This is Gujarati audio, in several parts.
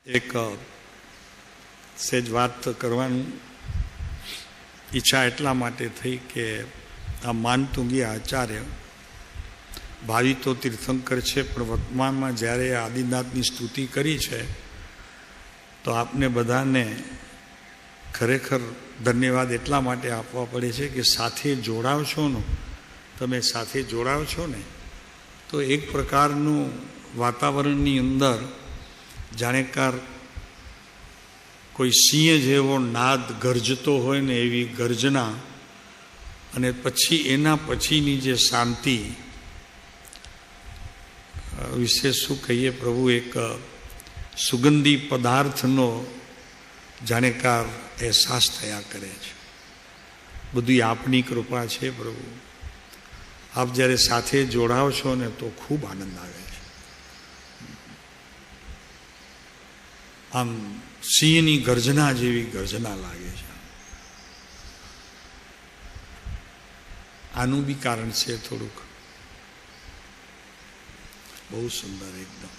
એક સેજ વાત કરવાની ઈચ્છા એટલા માટે થઈ કે આ માનતુંગી આચાર્ય ભાવિ તો તીર્થંકર છે, પણ વર્તમાનમાં જ્યારે આદિનાથની સ્તુતિ કરી છે તો આપને બધાને ખરેખર ધન્યવાદ એટલા માટે આપવા પડે છે કે સાથે જોડાવ છો ને, તમે સાથે જોડાવ છો ને તો એક પ્રકારનું વાતાવરણની અંદર જાણેકાર કોઈ સિંહ જેવો નાદ ગર્જતો હોય ને એવી ગર્જના, અને પછી એના પછીની જે શાંતિ વિશે શું કહીએ પ્રભુ, એક સુગંધી પદાર્થનો જાણેકાર અહેસાસ થયા કરે છે. બધી આપની કૃપા છે પ્રભુ. આપ જ્યારે સાથે જોડાવ છો ને તો ખૂબ આનંદ આવે છે. આમ સિંહની ગર્જના જેવી ગર્જના લાગે છે. આનું બી કારણ છે થોડુંક. બહુ સુંદર એકદમ.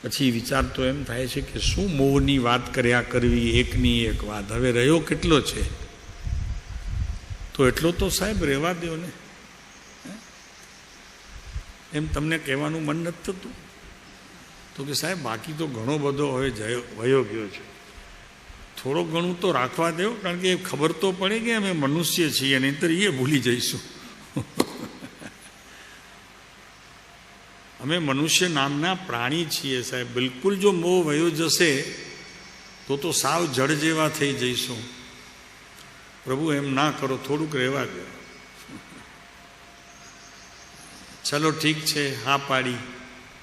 પછી વિચાર તો એમ થાય છે કે શું મોહની વાત કર્યા કરવી, એકની એક વાત. હવે રહ્યો કેટલો છે, તો એટલો તો સાહેબ રહેવા દો ને. એમ તમને કહેવાનું મન નથી થતું? તો કે સાહેબ બાકી તો ઘણો બધો હવે વયો ગયો છે, થોડું ઘણું તો રાખવા દો, કારણ કે ખબર તો પડે કે અમે મનુષ્ય છીએ, નહીંતર એ ભૂલી જઈશું. અમે મનુષ્ય નામના પ્રાણી છીએ સાહેબ. બિલકુલ જો મોહ વયો જશે તો સાવ જળ જેવા થઈ જઈશું. પ્રભુ એમ ના કરો, થોડુંક રહેવા દો. ચલો ઠીક છે, હા પાડી,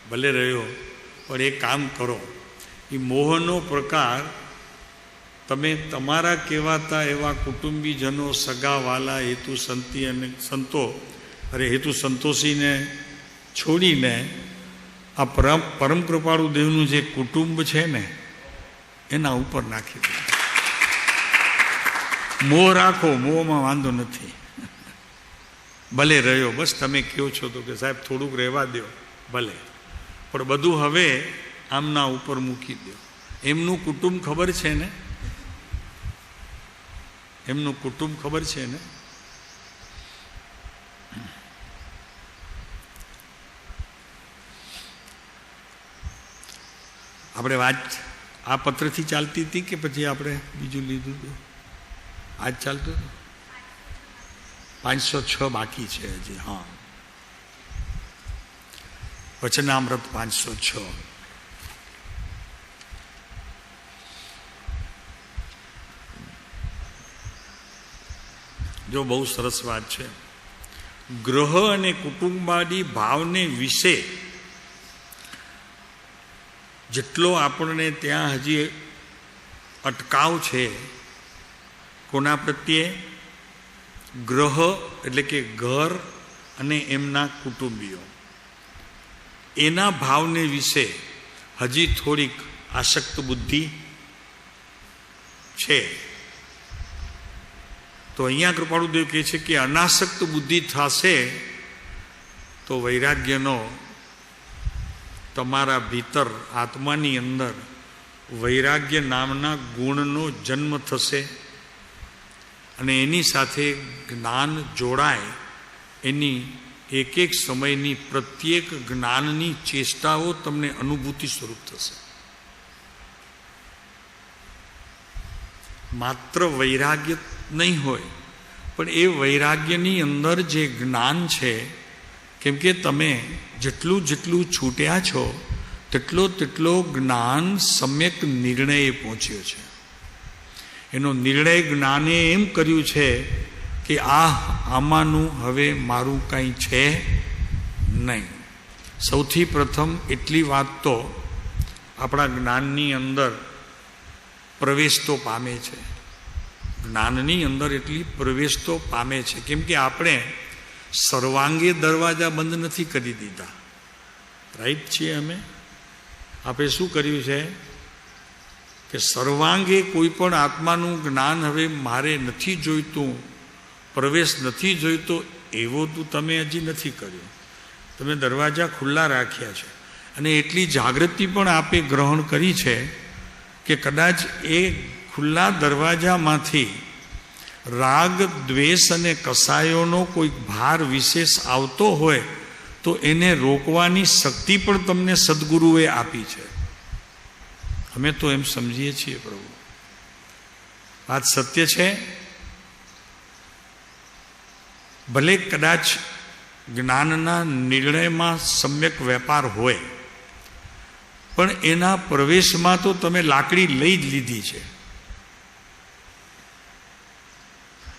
ભલે રહ્યો, પણ એક કામ કરો, એ મોહનો પ્રકાર તમે તમારા કહેવાતા એવા કુટુંબીજનો, સગાવાલા, હેતુ સંતી અને હેતુ સંતોષીને છોડીને આ પરમ કૃપાળુ દેવનું જે કુટુંબ છે ને એના ઉપર નાખી દો. મોહ રાખો, મોહમાં વાંધો નથી, ભલે રહ્યો. બસ તમે કહો છો તો કે સાહેબ થોડુંક રહેવા દો, ભલે, પણ બધું હવે આમના ઉપર મૂકી દો. એમનું કુટુંબ ખબર છે ને, એમનું કુટુંબ ખબર છે ને. આપણે વાત આ પત્રથી ચાલતી હતી કે પછી આપણે બીજું લીધું હતું? આજ ચાલતું હતું. 506 બાકી છે હજી. હા, વચનામૃત 506. જો બહુ સરસ વાત છે. ગ્રહ અને કુટુંબાદી ભાવને વિશે જેટલો આપણને ત્યાં હજી અટકાવ છે, કોના પ્રત્યે? ગ્રહ એટલે કે ઘર અને એમના કુટુંબીઓ, એના ભાવને વિશે હજી થોડીક આસક્ત બુદ્ધિ છે. તો અહીંયા કૃપાળુદેવ કહે છે કે અનાસક્ત બુદ્ધિ થશે તો વૈરાગ્યનો તમારા ભીતર આત્માની અંદર વૈરાગ્ય નામના ગુણનો જન્મ થશે, અને એની સાથે જ્ઞાન જોડાય. એની એક એક સમયની પ્રત્યેક જ્ઞાનની ચેષ્ટાઓ તમને અનુભૂતિ સ્વરૂપ થશે. માત્ર વૈરાગ્ય નહીં હોય, પણ એ વૈરાગ્યની અંદર જે જ્ઞાન છે, કેમ કે તમે જેટલું જેટલું છૂટ્યા છો તેટલો જ્ઞાન સમ્યક નિર્ણયે પહોંચ્યો છે. એનો નિર્ણય જ્ઞાને એમ કર્યું છે કે આમાંનું હવે મારું કંઈ છે નહીં. સૌથી પ્રથમ એટલી વાત તો આપણા જ્ઞાનની અંદર પ્રવેશ તો પામે છે. જ્ઞાનની અંદર એટલી પ્રવેશ તો પામે છે, કેમ કે આપણે સર્વાંગે દરવાજા બંધ નથી કરી દીધા. રાઈટ છીએ અમે? આપણે શું કર્યું છે કે સર્વાંગે કોઈ પણ આત્માનું જ્ઞાન હવે મારે નથી જોઈતું, પ્રવેશ નથી જોઈતો, એવો તો તમે હજી નથી કર્યો. તમે દરવાજા ખુલ્લા રાખ્યા છે, અને એટલી જાગૃતિ પણ આપે ગ્રહણ કરી છે કે કદાચ એ ખુલ્લા દરવાજામાંથી રાગ, દ્વેષ અને કસાયોનો કોઈ ભાર વિશેષ આવતો હોય તો એને રોકવાની શક્તિ પણ તમને સદગુરુએ આપી છે. અમે તો એમ સમજીએ છીએ પ્રભુ, વાત સત્ય છે. ભલે કદાચ જ્ઞાનના નિર્ણયમાં સમ્યક વેપાર હોય, પણ એના પ્રવેશમાં તો તમે લાકડી લઈ જ લીધી છે.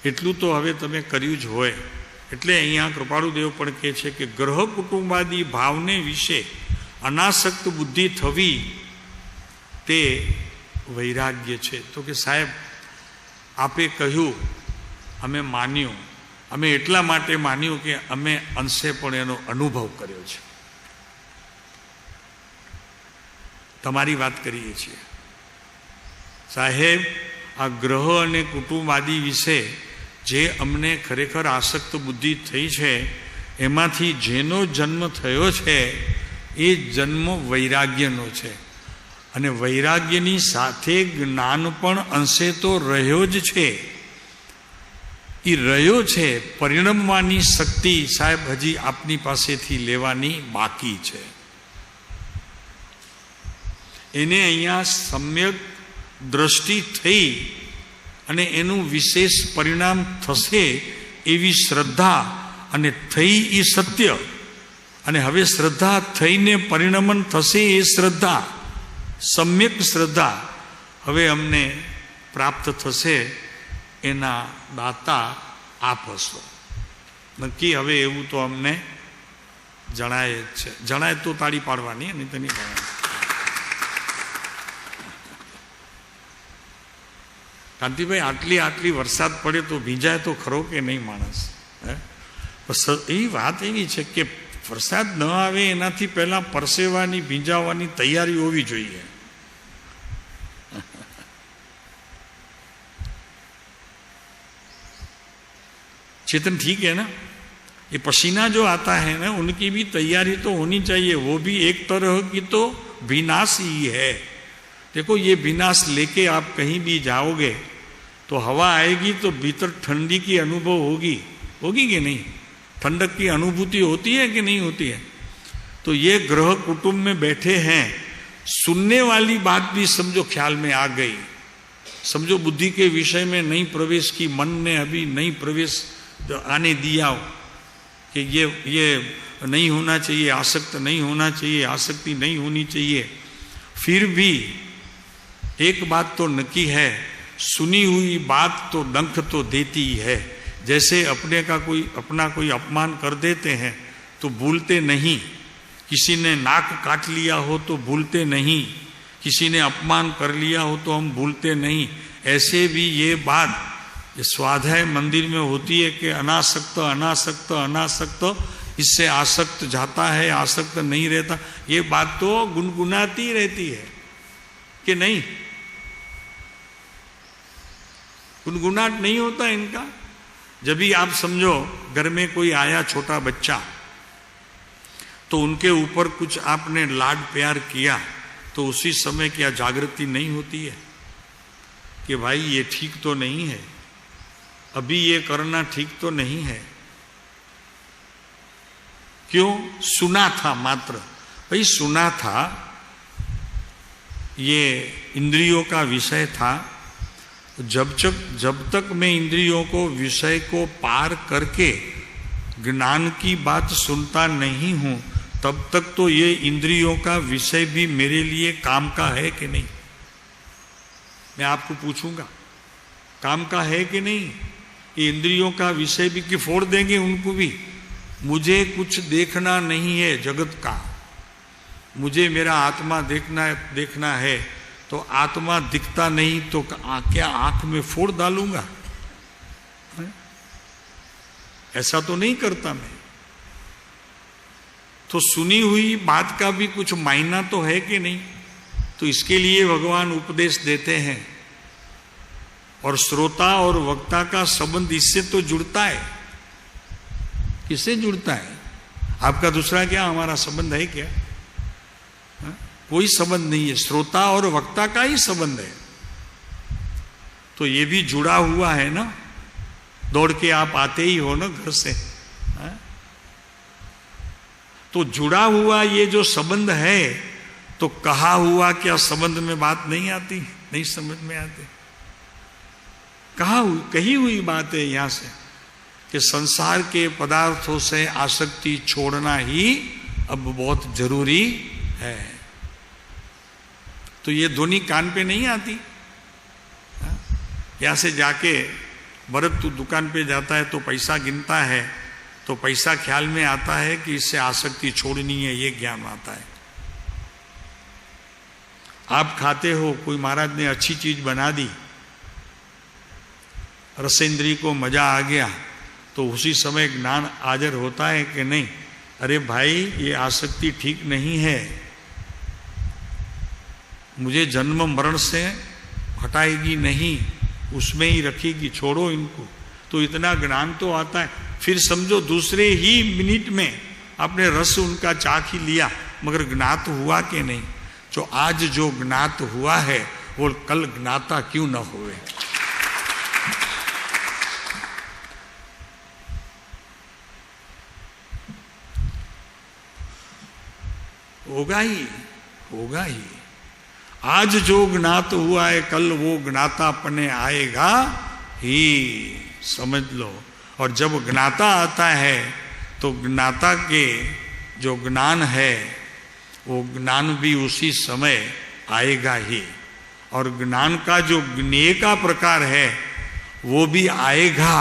એટલું તો હવે તમે કર્યું જ હોય. એટલે અહીંયા કૃપાળુદેવ પણ કહે છે કે ગ્રહ કુટુંબાદી ભાવને વિશે અનાસક્ત બુદ્ધિ થવી તે વૈરાગ્ય છે. તો કે સાહેબ, આપે કહ્યું, અમે માન્યું, અમે એટલા માટે માન્યું કે અમે અંશે પણ એનો અનુભવ કર્યો છે. તમારી વાત કરીએ છીએ સાહેબ, આ ગ્રહ અને કુટુંબ આદિ વિશે જે અમને ખરેખર આસક્ત બુદ્ધિ થઈ છે, એમાંથી જેનો જન્મ થયો છે એ જન્મ વૈરાગ્યનો છે. અને વૈરાગ્યની સાથે જ્ઞાન પણ અંશે તો રહ્યો જ છે. એ રહ્યો છે, પરિણમવાની શક્તિ સાહેબ હજી આપની પાસેથી લેવાની બાકી છે. એને અહીંયા સમ્યક દ્રષ્ટિ થઈ અને એનું વિશેષ પરિણામ થશે એવી શ્રદ્ધા, અને થઈ એ સત્ય, અને હવે શ્રદ્ધા થઈને પરિણમન થશે એ શ્રદ્ધા, સમ્યક શ્રદ્ધા હવે અમને પ્રાપ્ત થશે. એના દાતા આપ હશો. નક્કી હવે એવું તો અમને જણાય જ છે. જણાય તો તાળી પાડવાની, અને તેની કાંતિભાઈ, આટલી વરસાદ પડે તો ભીંજાય તો ખરો કે નહીં માણસ? એ વાત એવી છે કે વરસાદ ન આવે એનાથી પહેલા પરસેવાની, ભીંજાવાની તૈયારી હોવી જોઈએ. चेतन ठीक है ना? ये पसीना जो आता है ना, उनकी भी तैयारी तो होनी चाहिए. वो भी एक तरह की तो विनाश ही है. देखो, ये विनाश लेके आप कहीं भी जाओगे तो हवा आएगी तो भीतर ठंडी की अनुभव होगी कि नहीं? ठंडक की अनुभूति होती है कि नहीं होती है? तो ये ग्रह कुटुंब में बैठे हैं, सुनने वाली बात भी समझो ख्याल में आ गई. समझो बुद्धि के विषय में नहीं प्रवेश की, मन ने अभी नहीं प्रवेश आने दिया कि ये नहीं होना चाहिए, आसक्त नहीं होना चाहिए, आसक्ति नहीं होनी चाहिए. फिर भी एक बात तो नक्की है, सुनी हुई बात तो डंक तो देती है. जैसे अपना कोई अपमान कर देते हैं तो भूलते नहीं. किसी ने नाक काट लिया हो तो भूलते नहीं. किसी ने अपमान कर लिया हो तो हम भूलते नहीं. ऐसे भी ये बात स्वाध्याय मंदिर में होती है कि अनासक्त अनासक्त अनासक्त, इससे आसक्त जाता है, आसक्त नहीं रहता. ये बात तो गुनगुनाती रहती है कि नहीं? गुनगुनाट नहीं होता इनका. जब भी आप समझो घर में कोई आया छोटा बच्चा, तो उनके ऊपर कुछ आपने लाड प्यार किया, तो उसी समय क्या जागृति नहीं होती है कि भाई ये ठीक तो नहीं है, अभी ये करना ठीक तो नहीं है? क्यों? सुना था मात्र. भाई सुना था, ये इंद्रियों का विषय था. जब तक मैं इंद्रियों को, विषय को पार करके ज्ञान की बात सुनता नहीं हूं, तब तक तो ये इंद्रियों का विषय भी मेरे लिए काम का है कि नहीं? मैं आपको पूछूंगा, काम का है कि नहीं? ये इंद्रियों का विषय भी कि फोड़ देंगे उनको भी. मुझे कुछ देखना नहीं है जगत का, मुझे मेरा आत्मा देखना है. तो आत्मा दिखता नहीं तो क्या आंख में फोड़ डालूंगा? ऐसा तो नहीं करता मैं. तो सुनी हुई बात का भी कुछ मायना तो है कि नहीं? तो इसके लिए भगवान उपदेश देते हैं. और श्रोता और वक्ता का संबंध इससे तो जुड़ता है. किससे जुड़ता है? आपका दूसरा क्या, हमारा संबंध है क्या? कोई संबंध नहीं है. श्रोता और वक्ता का ही संबंध है. तो ये भी जुड़ा हुआ है ना. दौड़ के आप आते ही हो ना घर से. तो जुड़ा हुआ ये जो संबंध है, तो कहा हुआ क्या संबंध में बात नहीं आती, नहीं समझ में आती. कही हुई बात है. यहां से कि संसार के पदार्थों से आसक्ति छोड़ना ही अब बहुत जरूरी है। तो ये ध्वनि कान पे नहीं आती। यहां से जाके भरत तू दुकान पे जाता है तो पैसा गिनता है, तो पैसा ख्याल में आता है कि इससे आसक्ति छोड़नी है, ये ज्ञान आता है। आप खाते हो, कोई महाराज ने अच्छी चीज बना दी, रसेंद्री को मजा आ गया, तो उसी समय ज्ञान हाजिर होता है कि नहीं, अरे भाई ये आसक्ति ठीक नहीं है, मुझे जन्म मरण से हटाएगी नहीं, उसमें ही रखेगी, छोड़ो इनको। तो इतना ज्ञान तो आता है। फिर समझो दूसरे ही मिनट में आपने रस उनका चाख ही लिया, मगर ज्ञात हुआ कि नहीं। जो आज जो ज्ञात हुआ है वो कल ज्ञाता क्यों न होवे। होगा ही, होगा ही। आज जो ज्ञात हुआ है कल वो ज्ञाता अपने आएगा ही, समझ लो। और जब ज्ञाता आता है तो ज्ञाता के जो ज्ञान है वो ज्ञान भी उसी समय आएगा ही। और ज्ञान का जो ज्ञेय का प्रकार है वो भी आएगा,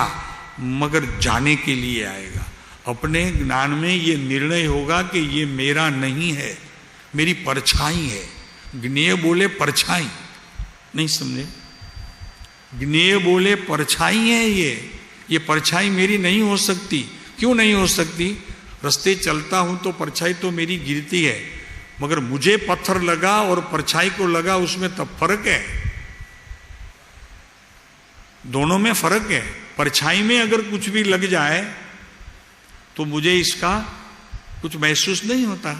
मगर जाने के लिए आएगा। अपने ज्ञान में ये निर्णय होगा कि ये मेरा नहीं है, मेरी परछाई है। ज्ञेय बोले परछाई, नहीं समझे? ज्ञेय बोले परछाई है, ये परछाई मेरी नहीं हो सकती। क्यों नहीं हो सकती? रास्ते चलता हूं तो परछाई तो मेरी गिरती है, मगर मुझे पत्थर लगा और परछाई को लगा, उसमें तब फर्क है। दोनों में फर्क है। परछाई में अगर कुछ भी लग जाए तो मुझे इसका कुछ महसूस नहीं होता।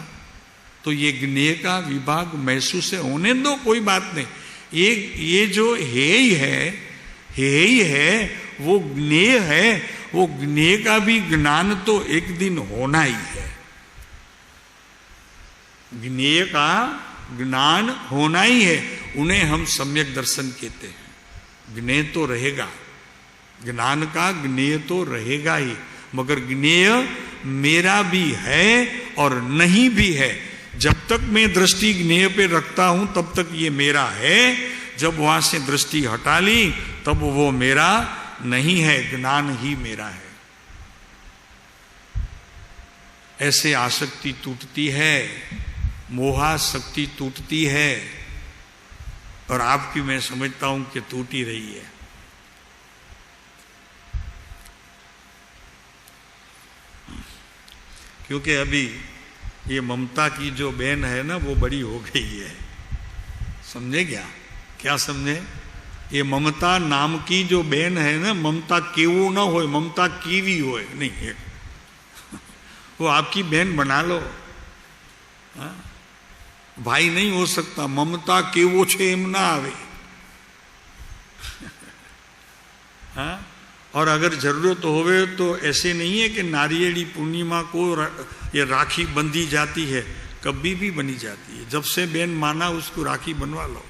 तो ये ज्ञेय का विभाग महसूस है, होने दो, कोई बात नहीं। ये जो है ही है, वो ज्ञेय है। वो ज्ञेय का भी ज्ञान तो एक दिन होना ही है। ज्ञेय का ज्ञान होना ही है, उन्हें हम सम्यक दर्शन कहते हैं। ज्ञेय तो रहेगा, ज्ञान का ज्ञेय तो रहेगा ही, मगर ज्ञेय मेरा भी है और नहीं भी है। जब तक मैं दृष्टि ज्ञेय पे रखता हूं तब तक ये मेरा है, जब वहां से दृष्टि हटा ली तब वो मेरा नहीं है, ज्ञान ही मेरा है। ऐसे आसक्ति टूटती है, मोहासक्ति टूटती है, और आपकी मैं समझता हूं कि टूट ही रही है। क्योंकि अभी ये ममता की जो बहन है ना, वो बड़ी हो गई है। समझे क्या समझे? ये ममता नाम की जो बहन है ना, ममता केवो ना हो, ममता कीवी हो, नहीं है वो आपकी बहन बना लो। हा? भाई नहीं हो सकता, ममता केवो छे एम ना आवे। हाँ? और अगर जरूरत होवे तो ऐसे नहीं है कि नारियेली पूर्णिमा को ये राखी बंधी जाती है, कभी भी बनी जाती है। जब से बहन माना उसको राखी बनवा लो,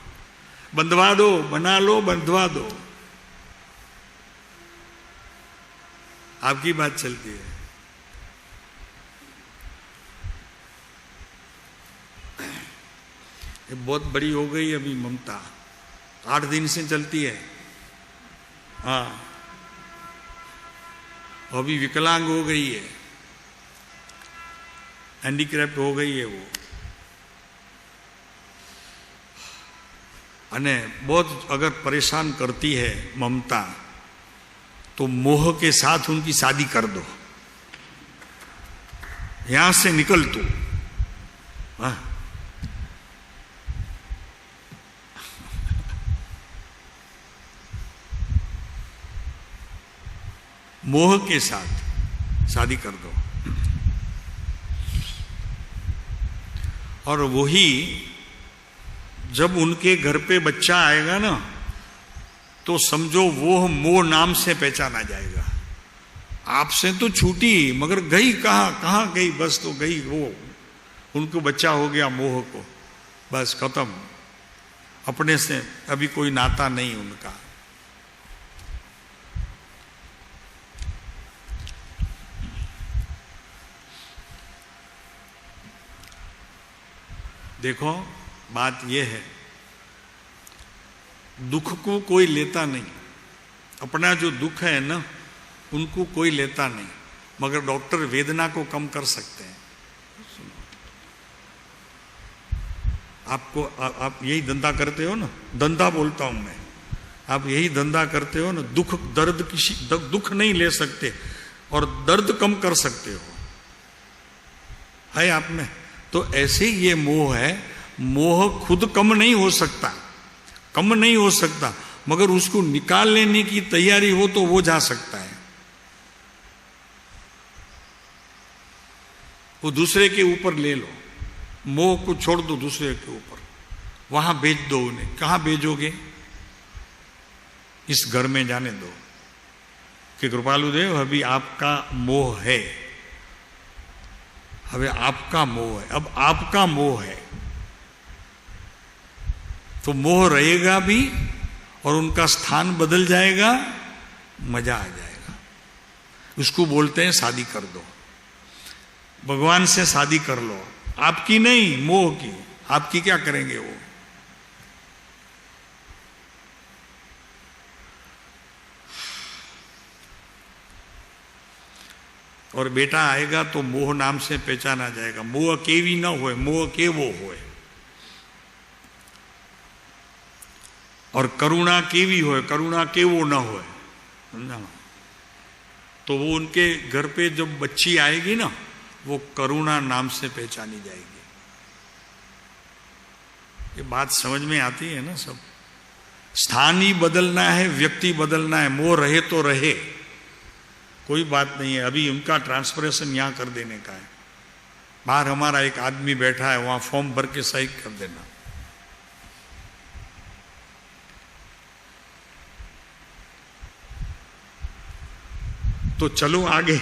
बंधवा दो, बना लो, बंधवा दो, आपकी बात चलती है। ये बहुत बड़ी हो गई अभी ममता, 8 दिन से चलती है। हाँ, अभी विकलांग हो गई है, हैंडीक्राफ्ट हो गई है वो। अने बहुत अगर परेशान करती है ममता, तो मोह के साथ उनकी शादी कर दो, यहां से निकल तू। हाँ, मोह के साथ शादी कर दो। और वही जब उनके घर पे बच्चा आएगा ना, तो समझो वो मोह नाम से पहचाना जाएगा। आपसे तो छूटी, मगर गई कहां गई? बस तो गई वो, उनको बच्चा हो गया मोह को, बस खत्म। अपने से अभी कोई नाता नहीं उनका। देखो बात यह है, दुख को कोई लेता नहीं, अपना जो दुख है ना उनको कोई लेता नहीं, मगर डॉक्टर वेदना को कम कर सकते हैं। आपको आप यही धंधा करते हो ना, धंधा बोलता हूं मैं, आप यही धंधा करते हो ना, दुख नहीं ले सकते और दर्द कम कर सकते हो, है आप में। तो ऐसे ही ये मोह है, मोह खुद कम नहीं हो सकता, मगर उसको निकाल लेने की तैयारी हो तो वो जा सकता है। वो दूसरे के ऊपर ले लो, मोह को छोड़ दो दूसरे के ऊपर, वहां भेज दो उन्हें। कहां भेजोगे? इस घर में जाने दो कि कृपालुदेव अभी आपका मोह है, अब आपका मोह है, तो मोह रहेगा भी और उनका स्थान बदल जाएगा, मजा आ जाएगा। उसको बोलते हैं शादी कर दो, भगवान से शादी कर लो, आपकी नहीं, मोह की। आपकी क्या करेंगे वो? और बेटा आएगा तो मोह नाम से पहचाना जाएगा। मोह केवी न होए, मोह केवो होए। और करुणा केवी होए, करुणा केवो न होए, समझा? तो वो उनके घर पे जब बच्ची आएगी ना, वो करुणा नाम से पहचानी जाएगी। ये बात समझ में आती है ना सब? स्थान ही बदलना है, व्यक्ति बदलना है, मोह रहे तो रहे, कोई बात नहीं है। अभी उनका ट्रांसफरेशन यहां कर देने का है। बाहर हमारा एक आदमी बैठा है, वहां फॉर्म भर के सही कर देना। तो चलो आगे।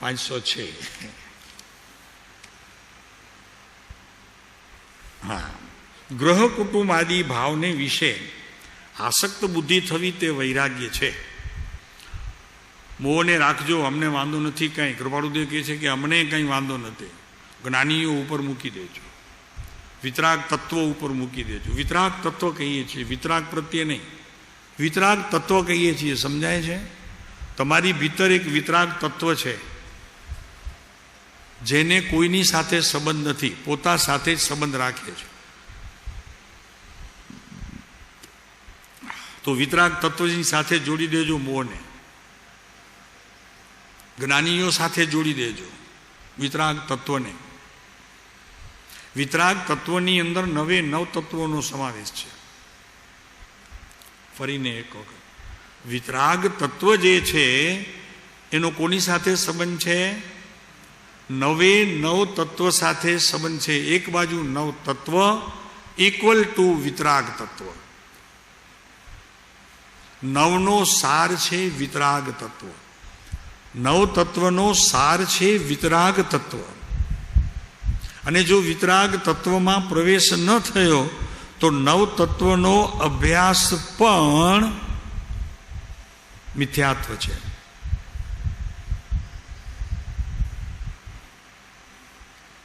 506। हाँ, ગ્રહ કુટુંબ આદિ ભાવને વિશે આસક્ત બુદ્ધિ થવી તે વૈરાગ્ય છે. મોહને રાખજો, અમને વાંધો નથી કંઈ. કૃપાળુદેવ કહે છે કે અમને કંઈ વાંધો નથી, જ્ઞાનીઓ ઉપર મૂકી દેજો, વિતરાગ તત્વો ઉપર મૂકી દેજો. વિતરાગ તત્વ કહીએ છીએ, વિતરાગ પ્રત્યે નહીં, વિતરાગ તત્વ કહીએ છીએ. સમજાય છે? તમારી ભીતર એક વિતરાગ તત્વ છે જેને કોઈની સાથે સંબંધ નથી, પોતા સાથે જ સંબંધ રાખે છે. તો વિતરાગ તત્વની સાથે જોડી દેજો મોહને, જ્ઞાનીઓ સાથે જોડી દેજો વિતરાગ તત્વને. વિતરાગ તત્વની અંદર 9 તત્વોનો સમાવેશ છે. ફરીને એક વખત, વિતરાગ તત્વ જે છે એનો કોની સાથે સંબંધ છે? 9 તત્વ સાથે સંબંધ છે. એક બાજુ 9 તત્વ ઇક્વલ ટુ વિતરાગ તત્વ. 9નો સાર છે વિતરાગ તત્વ. 9 તત્વનો સાર છે વિતરાગ તત્વ. અને જો વિતરાગ તત્વમાં પ્રવેશ ન થયો તો 9 તત્વનો અભ્યાસ પણ મિથ્યાત્વ છે.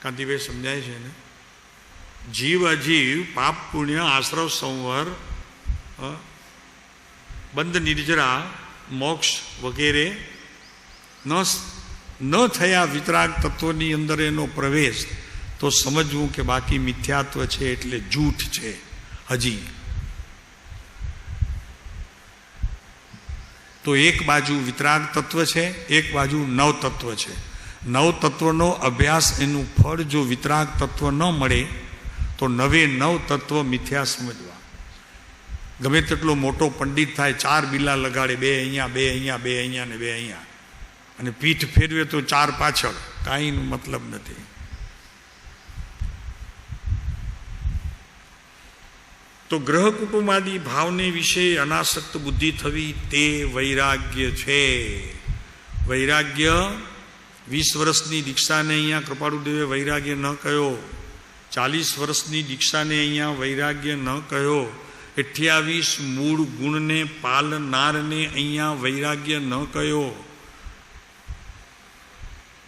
કાંતિભાઈ સમજાય છે ને? જીવ અજીવ, પાપ પુણ્ય, આશ્રવ સંવર, બંધ નિર્જરા, મોક્ષ વગેરે ન થયા વિતરાગ તત્વની અંદર એનો પ્રવેશ, તો સમજવું કે બાકી મિથ્યાત્વ છે, એટલે જૂઠ છે હજી. તો એક બાજુ વિતરાગ તત્વ છે, એક બાજુ 9 તત્વ છે. 9 તત્વનો અભ્યાસ, એનું ફળ જો વિતરાગ તત્વ ન મળે તો 9 તત્વ મિથ્યા સમજવા. ગમે તેટલો મોટો પંડિત થાય, 4 બિલ્લા લગાડે, 2 અહીંયા, 2 અહીંયા, 2 અહીંયા ને 2 અહીંયા, અને પીઠ ફેરવે તો 4 પાછળ, કાંઈ મતલબ નથી. તો ગ્રહ કુટુંબાદી ભાવને વિશે અનાસક્ત બુદ્ધિ થવી તે વૈરાગ્ય છે. વૈરાગ્ય 20 વર્ષની દીક્ષાને અહીંયા કૃપાળુદેવે વૈરાગ્ય ન કહ્યો, 40 વર્ષની દીક્ષાને અહીંયા વૈરાગ્ય ન કહ્યો, 28 મૂળ ગુણને પાલનારને અહીંયા વૈરાગ્ય ન કહ્યો.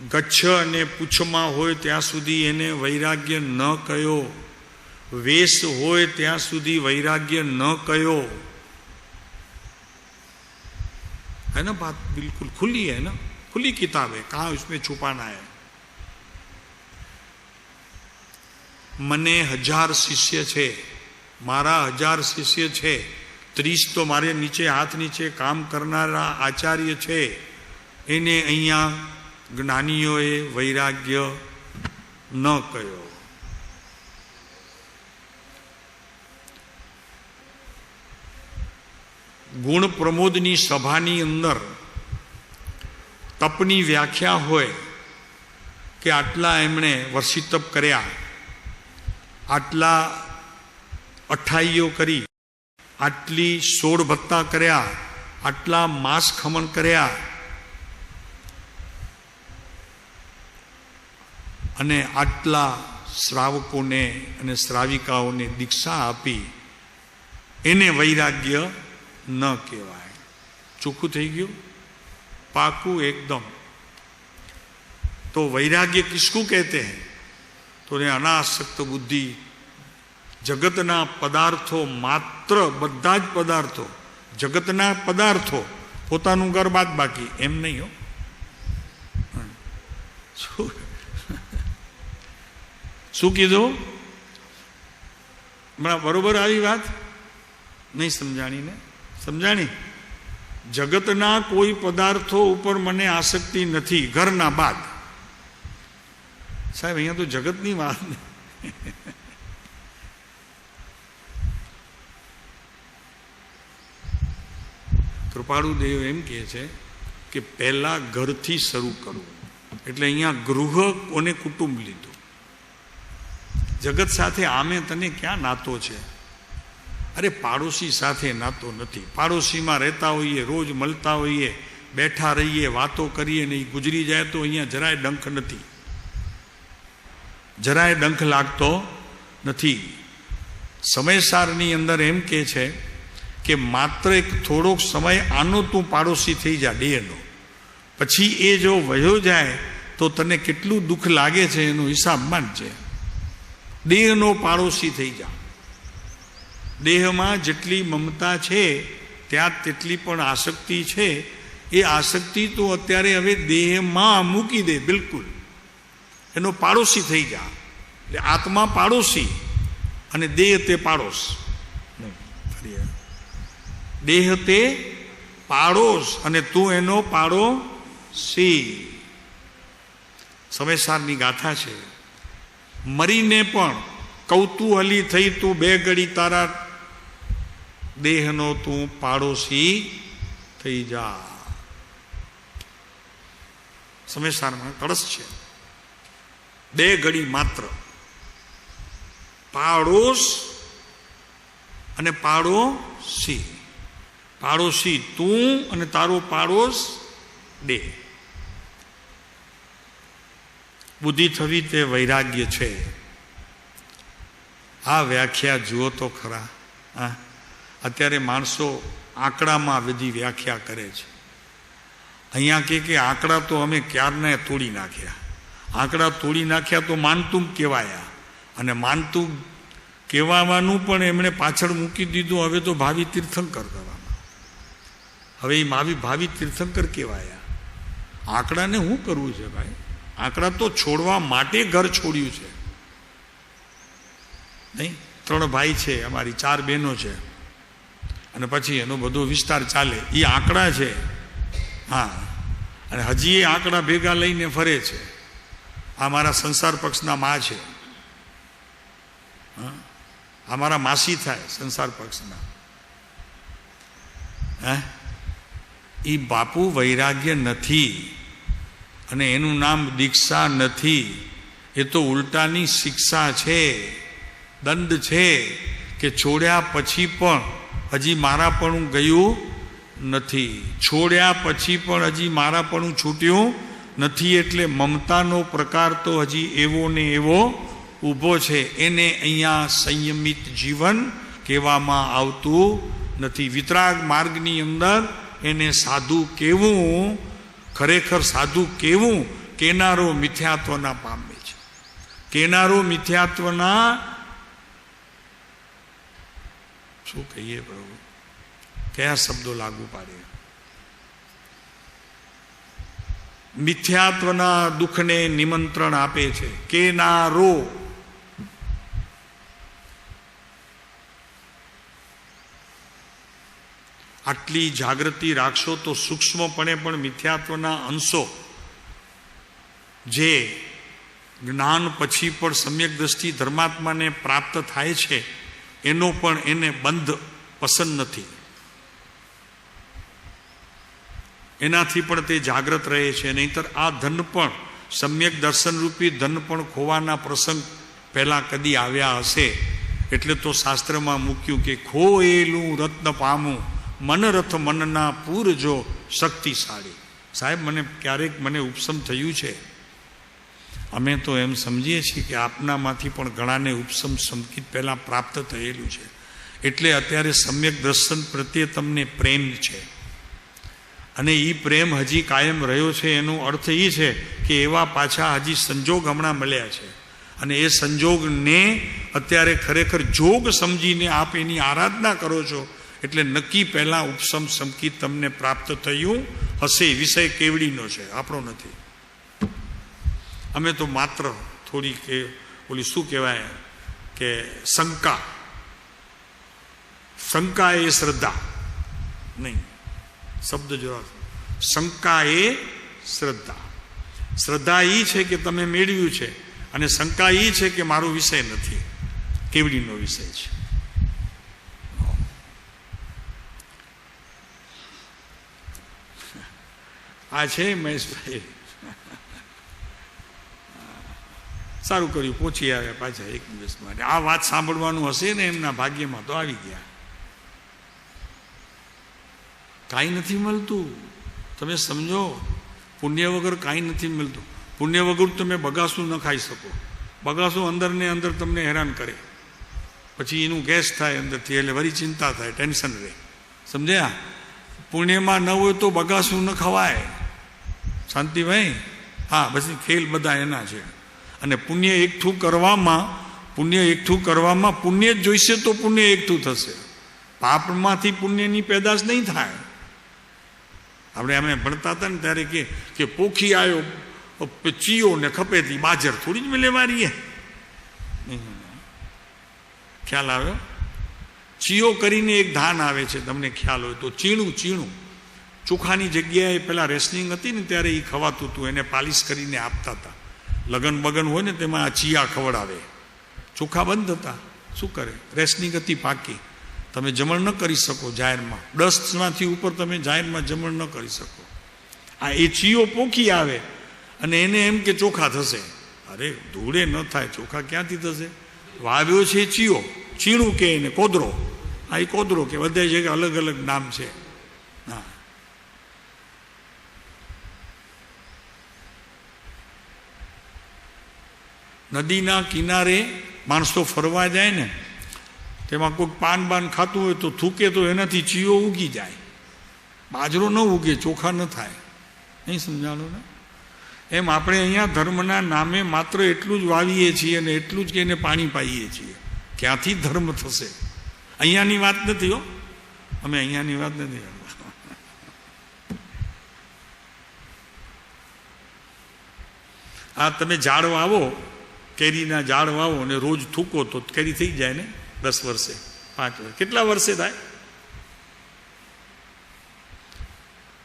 ગચ્છ અને પૂછમાં હોય ત્યાં સુધી એને વૈરાગ્ય ન કયો, વેશ હોય ત્યાં સુધી વૈરાગ્ય ન कयो। है ना बात, बिल्कुल खुली है ना, खुली किताब है, कहाँ उसमें छुपाना है। मने 1000 शिष्य छे, मारा 1000 शिष्य छे, 30 तो मारे नीचे हाथ नीचे काम करनारा आचार्य छे, एने अहींया ज्ञानीओए वैराग्य न कयो। गुण प्रमोदनी सभानी अंदर तपनी व्याख्या होय कि आटला एमणे वर्षी तप कर्या, आटला अठाईओ करी, आटली 16 भत्ता कर्या, आटला मास खमन कर्या अने आटला श्रावकोने अने श्राविकाओने दीक्षा आपी, एने वैराग्य न कहेवाय। चोख्खुं थई गयुं, पाकू एकदम। तो वैराग्य किसको कहते हैं? तो ने अनासक्त बुद्धि, जगतना पदार्थो मात्र, बधा ज पदार्थो, जगतना पदार्थो, पोतानुं घर बाद बाकी, एम नहीं हो। शू कीधुं? बरोबर आई बात नहीं समझाणी ने? समझाणी? जगतना कोई पदार्थो ऊपर मने आसक्ति नथी, घरना बाद। साहेब अहींया तो जगतनी वात कृपाळु देव एम कहे छे कि पहला घरथी शरू करवुं, एटले अहींया गृह कोने कुटुंब लीधुं। जगत साथे आमे तने क्या नातो छे? अरे पाड़ोशी साथे नातो नथी। पाड़ोशी में रहता होइए, रोज मलता होइए, बैठा रहीए, वातो करीए, नहीं गुजरी जाए तो अहींया जराय डंख नथी, जराय डंख लागतो नथी। समयसारनी अंदर एम कहे छे कि मात्र एक थोड़ोक समय आनो तू पाड़ोशी थई जा डेहनो, पछी ए जो वयो जाए तो तने केटलुं दुख लागे छे एनो हिसाब मानजे। देहनो पाड़ोशी थई जा। देह में जेटली ममता है त्या तेटली पण आसक्ति है। ये आसक्ति तो अत्यारे हवे देह में मूकी दे, बिल्कुल एनो पाड़ोशी थई जा। आत्मा पाड़ोशी अने देह ते पाड़ोश, देह ते पाड़ोश अने तू एनो पाड़ोशी। समयसारनी गाथा छे। मरीने पण कौतूहली थई तू 2 घड़ी तारा देहनो तू पाड़ोशी थई जा। समयसार में कड़स छे। 2 घड़ी मात्र पाड़ोश अने पाड़ोशी। पाड़ोशी तू अने तारो पाड़ोश देह। बुद्धि थवी ते वैराग्य छे। आ व्याख्या जुओ तो खरा। अत्यारे माणसो आंकड़ा में बधी व्याख्या करे छे। अहींया के आंकड़ा तो अमे क्यारने तोड़ी नाख्या। आंकड़ा तोड़ी नाख्या तो मानतुम कहेवाया, अने मानतुम कहेवानुं पण एमणे पाछळ मूकी दीधुं। हवे तो भावी तीर्थंकर कहेवामां। हवे ए भावी तीर्थंकर कहेवाया। आंकड़ा ने हुं करवुं छे भाई? आंकड़ा तो छोड़वा माटे घर छोड्युं छे। नहीं 3 भाई छे, अमारी 4 बहनों छे, अने पछी एनो बधो विस्तार चाले। ये आंकड़ा छे। हाँ, अने हजी ए आंकड़ा भेगा लईने फरे छे। आ मारा संसार पक्षना मां छे। हाँ, आ मारा मासी थाय संसार पक्षना। ई बापू वैराग्य नथी अने एनुं नाम दीक्षा नथी। ए तो उल्टानी शिक्षा छे, दंड छे कि छोड्या पछी पण हजी मारापणुं गयुं नथी। छोड्या पछी पण हजी मारापणुं छूट्युं नथी। एटले ममतानो प्रकार तो हजी एवो ने एवो ऊभो छे। एने अहींया संयमित जीवन कहेवामां आवतुं नथी। वितराग मार्गनी अंदर एने साधु कहेवुं, खरेखर साधु कहेवुं કેનારો મિથ્યાત્વના પામે છે. કેનારો મિથ્યાત્વના શું કહીએ પ્રભુ, કયા શબ્દો લાગુ પાડે? મિથ્યાત્વના દુઃખને નિમંત્રણ આપે છે. કેનારો આટલી જાગૃતિ રાખશો તો સૂક્ષ્મપણે પણ મિથ્યાત્વના અંશો જે જ્ઞાન પછી પણ સમ્યક દ્રષ્ટિ ધર્માત્માને પ્રાપ્ત થાય છે એનો પણ એને બંધ પસંદ નથી. એનાથી પણ તે જાગૃત રહે છે. નહીંતર આ ધન પણ સમ્યક દર્શનરૂપી ધન પણ ખોવાના પ્રસંગ પહેલાં કદી આવ્યા હશે. એટલે તો શાસ્ત્રમાં મૂક્યું કે ખોયેલું રત્ન પામું મનરથ મનના પૂરજો શક્તિશાળી. સાહેબ, ક્યારેક મને ઉપસમ થયું છે. અમે તો એમ સમજીએ છીએ કે આપનામાંથી પણ ઘણાને ઉપસમ સંકિત પહેલાં પ્રાપ્ત થયેલું છે. એટલે અત્યારે સમ્યક દર્શન પ્રત્યે તમને પ્રેમ છે. અને એ પ્રેમ હજી કાયમ રહ્યો છે. એનો અર્થ એ છે કે એવા પાછા હજી સંજોગ હમણાં મળ્યા છે. અને એ સંજોગને અત્યારે ખરેખર જોગ સમજીને આપ એની આરાધના કરો છો. એટલે નક્કી પહેલાં ઉપસમ સંકિત તમને પ્રાપ્ત થયું હશે. વિષય કેવડીનો છે, આપણો નથી. અમે તો માત્ર થોડી કે ઓલી શું કહેવાય કે શંકા એ શ્રદ્ધા નહીં. શબ્દ જોવા, શંકા એ શ્રદ્ધા. શ્રદ્ધા એ છે કે તમે મેળવ્યું છે, અને શંકા એ છે કે મારો વિષય નથી, કેવડીનો વિષય છે. આ છે મહેશભાઈ, સારું કર્યું પહોંચી આવ્યા પાછા એક દિવસ માટે. આ વાત સાંભળવાનું હશે ને એમના ભાગ્યમાં તો આવી ગયા. કાંઈ નથી મળતું, તમે સમજો. પુણ્ય વગર કાંઈ નથી મળતું. પુણ્ય વગર તમે બગાસું ન ખાઈ શકો. બગાસું અંદર ને અંદર તમને હેરાન કરે, પછી એનું ગેસ થાય અંદરથી, એટલે વળી ચિંતા થાય, ટેન્શન રહે. સમજ્યા? પુણ્યમાં ન હોય તો બગાસું ન ખવાય. શાંતિભાઈ, હા, પછી ખેલ બધા એના છે. અને પુણ્ય એકઠું કરવામાં પુણ્ય જ જોઈશે તો પુણ્ય એકઠું થશે. પાપમાંથી પુણ્યની પેદાશ નહીં થાય. આપણે અમે ભણતા હતા ને ત્યારે કે પોખી આવ્યો ચીયો ને ખપેતી બાજર થોડી જ મેલે મારીએ. ખ્યાલ આવ્યો? ચીયો કરીને એક ધાન આવે છે, તમને ખ્યાલ હોય તો. ચીણું ચોખાની જગ્યાએ પેલા રેસનિંગ હતી ને ત્યારે એ ખવાતું હતું, એને પાલિશ કરીને આપતા હતા. લગન બગન હોય ને તેમાં આ ચિયા ખવડાવે. ચોખા બંધ હતા, શું કરે? રેસનિંગ હતી પાકી. તમે જમણ ન કરી શકો જાહેરમાં. 10માંથી ઉપર તમે જાહેરમાં જમણ ન કરી શકો. આ એ ચીયો પોખી આવે અને એને એમ કે ચોખા થશે. અરે ધૂળે ન થાય, ચોખા ક્યાંથી થશે? વાવ્યો છે ચીયો, ચીણું કે એને કોદરો. આ એ કોદરો કે બધા જગ્યાએ અલગ અલગ નામ છે. હા, નદીના કિનારે માણસો ફરવા જાય ને, તેમાં કોઈક પાન ખાતું હોય તો થૂકે તો એનાથી ચીયો ઉગી જાય. બાજરો ન ઉગે, ચોખા ન થાય. નહીં સમજાણું ને? એમ આપણે અહીંયા ધર્મના નામે માત્ર એટલું જ વાવીએ છીએ અને એટલું જ કે એને પાણી પાઈએ છીએ. ક્યાંથી ધર્મ થશે? અહીંયાની વાત નથી હો, અમે અહીંયાની વાત નથી. આ તમે ઝાડ વાવો, કેરીના ઝાડ વાવો અને રોજ થૂકો તો કેરી થઈ જાય ને 10 વર્ષે, 5 વર્ષે, કેટલા વર્ષે થાય?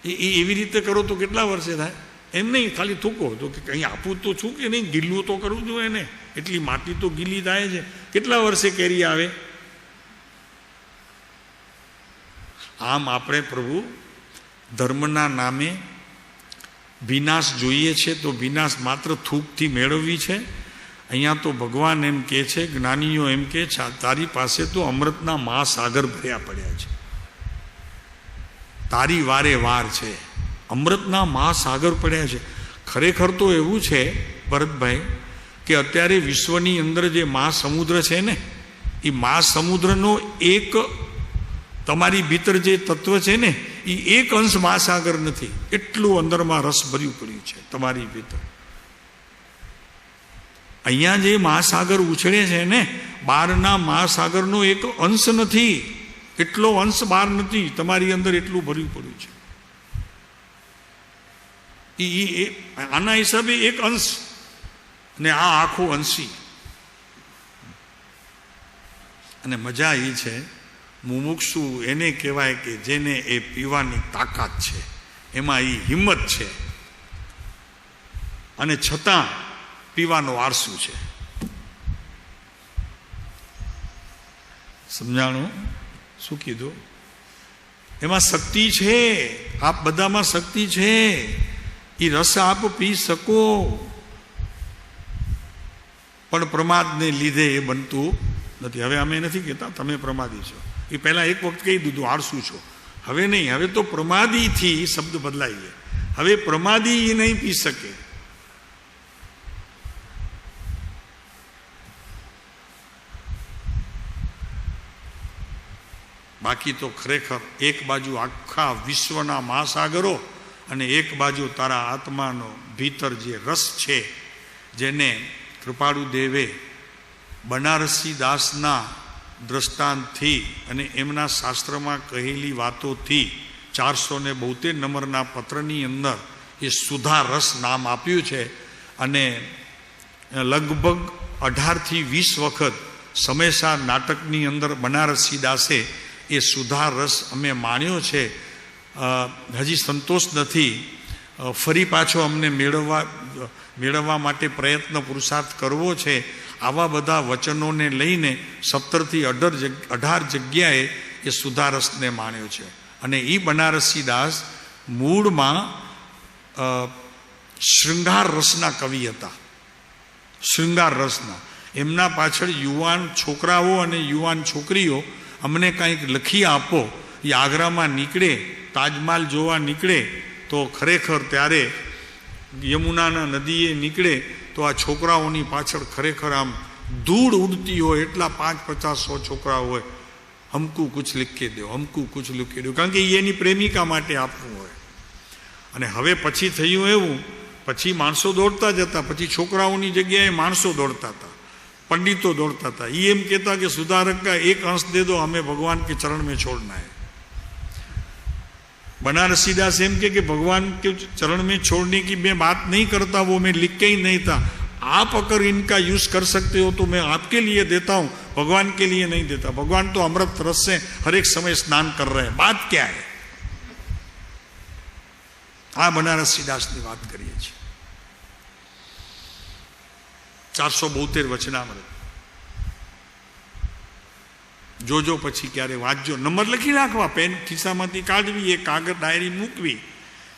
એવી રીતે કરો તો કેટલા વર્ષે થાય? એમ નહીં ખાલી થૂકો તો કે કંઈ આપવું તો છું કે નહીં, ગીલું તો કરવું જોઈએ ને. એટલી માટી તો ગીલી થાય છે. કેટલા વર્ષે કેરી આવે? આમ આપણે પ્રભુ ધર્મના નામે વિનાશ જોઈએ છે તો વિનાશ માત્ર થૂકથી મેળવવી છે. અહીંયા તો ભગવાન એમ કહે છે, જ્ઞાનીઓ એમ કહે છે, તારી પાસે તો અમૃતના મહાસાગર ભર્યા પડ્યા છે. તારી વારે વાર છે, અમૃતના મહાસાગર પડ્યા છે. ખરેખર તો એવું છે ભરતભાઈ કે અત્યારે વિશ્વની અંદર જે મહાસમુદ્ર છે ને, એ મહાસમુદ્રનો એક તમારી ભીતર જે તત્વ છે ને, એ એક અંશ મહાસાગર નથી. એટલું અંદરમાં રસ ભર્યું પડ્યું છે તમારી ભીતર. અહીંયા જે મહાસાગર ઉછળે છે ને, બહારના મહાસાગરનો એક અંશ નથી, એટલો અંશ બહાર નથી, તમારી અંદર એટલું ભર્યું પડ્યું છે. આના હિસાબે એક અંશ, ને આ આખો અંશી. અને મજા એ છે, મુમુક્ષુ એને કહેવાય કે જેને એ પીવાની તાકાત છે, એમાં એ હિંમત છે, અને છતાં પીવાનો આળસુ છે. સમજાણું? શું કીધું? એમાં શક્તિ છે, આપ બધામાં શક્તિ છે, એ રસ આપ પી શકો, પણ પ્રમાદને લીધે એ બનતું નથી. હવે અમે નથી કહેતા તમે પ્રમાદી છો, એ પહેલા એક વખત કહી દીધું આળસુ છો. હવે નહીં, હવે તો પ્રમાદીથી શબ્દ બદલાઈ ગયા. હવે પ્રમાદી એ નહીં પી શકે. બાકી તો ખરેખર એક બાજુ આખા વિશ્વના મહાસાગરો અને એક બાજુ તારા આત્માનો ભીતર જે રસ છે, જેને કૃપાળુ દેવે બનારસી દાસના દ્રષ્ટાંતથી અને એમના શાસ્ત્રમાં કહેલી વાતોથી 472 નંબરના પત્રની અંદર એ સુધા રસ નામ આપ્યું છે. અને લગભગ 18થી 20 વખત સમયસા નાટકની અંદર બનારસી દાસે એ સુધા રસ અમે માણ્યો છે. હજી સંતોષ નથી, ફરી પાછો અમને મેળવવા માટે પ્રયત્ન પુરુષાર્થ કરવો છે. આવા બધા વચનોને લઈને 17થી 18 જગ્યાએ એ સુધા રસને માણ્યો છે. અને એ બનારસી દાસ મૂળમાં શૃંગાર રસના કવિ હતા. શૃંગાર રસના. એમના પાછળ યુવાન છોકરાઓ અને યુવાન છોકરીઓ અમને કંઈક લખી આપો, એ આગ્રામાં નીકળે, તાજમહાલ જોવા નીકળે, તો ખરેખર ત્યારે યમુનાના નદીએ નીકળે તો આ છોકરાઓની પાછળ ખરેખર આમ ધૂળ ઉડતી હોય, એટલા 5-50-100 છોકરાઓ હોય. હમકુ કુછ લીખે દો, હમકુ કુછ લીખે દો, કારણ કે એની પ્રેમિકા માટે આપવું હોય. અને હવે પછી થયું એવું, પછી માણસો દોડતા જતા, પછી છોકરાઓની જગ્યાએ માણસો દોડતા હતા, पंडितों दौड़ता था. ये एम कहता कि सुधारक का एक अंश दे दो, हमें भगवान के चरण में छोड़ना है. बनारसी दास एम के भगवान के चरण में छोड़ने की मैं बात नहीं करता, वो मैं लिख के ही नहीं था. आप अगर इनका यूज कर सकते हो तो मैं आपके लिए देता हूं, भगवान के लिए नहीं देता. भगवान तो अमृत रस से हर एक समय स्नान कर रहे हैं. बात क्या है? आ बनारसी दास की बात करिए છીએ. 472 વચનામૃત જોજો, પછી ક્યારે વાંચજો. નંબર લખી નાખવા, પેન ખિસ્સામાંથી કાઢવી, એક કાગળ ડાયરી મૂકવી,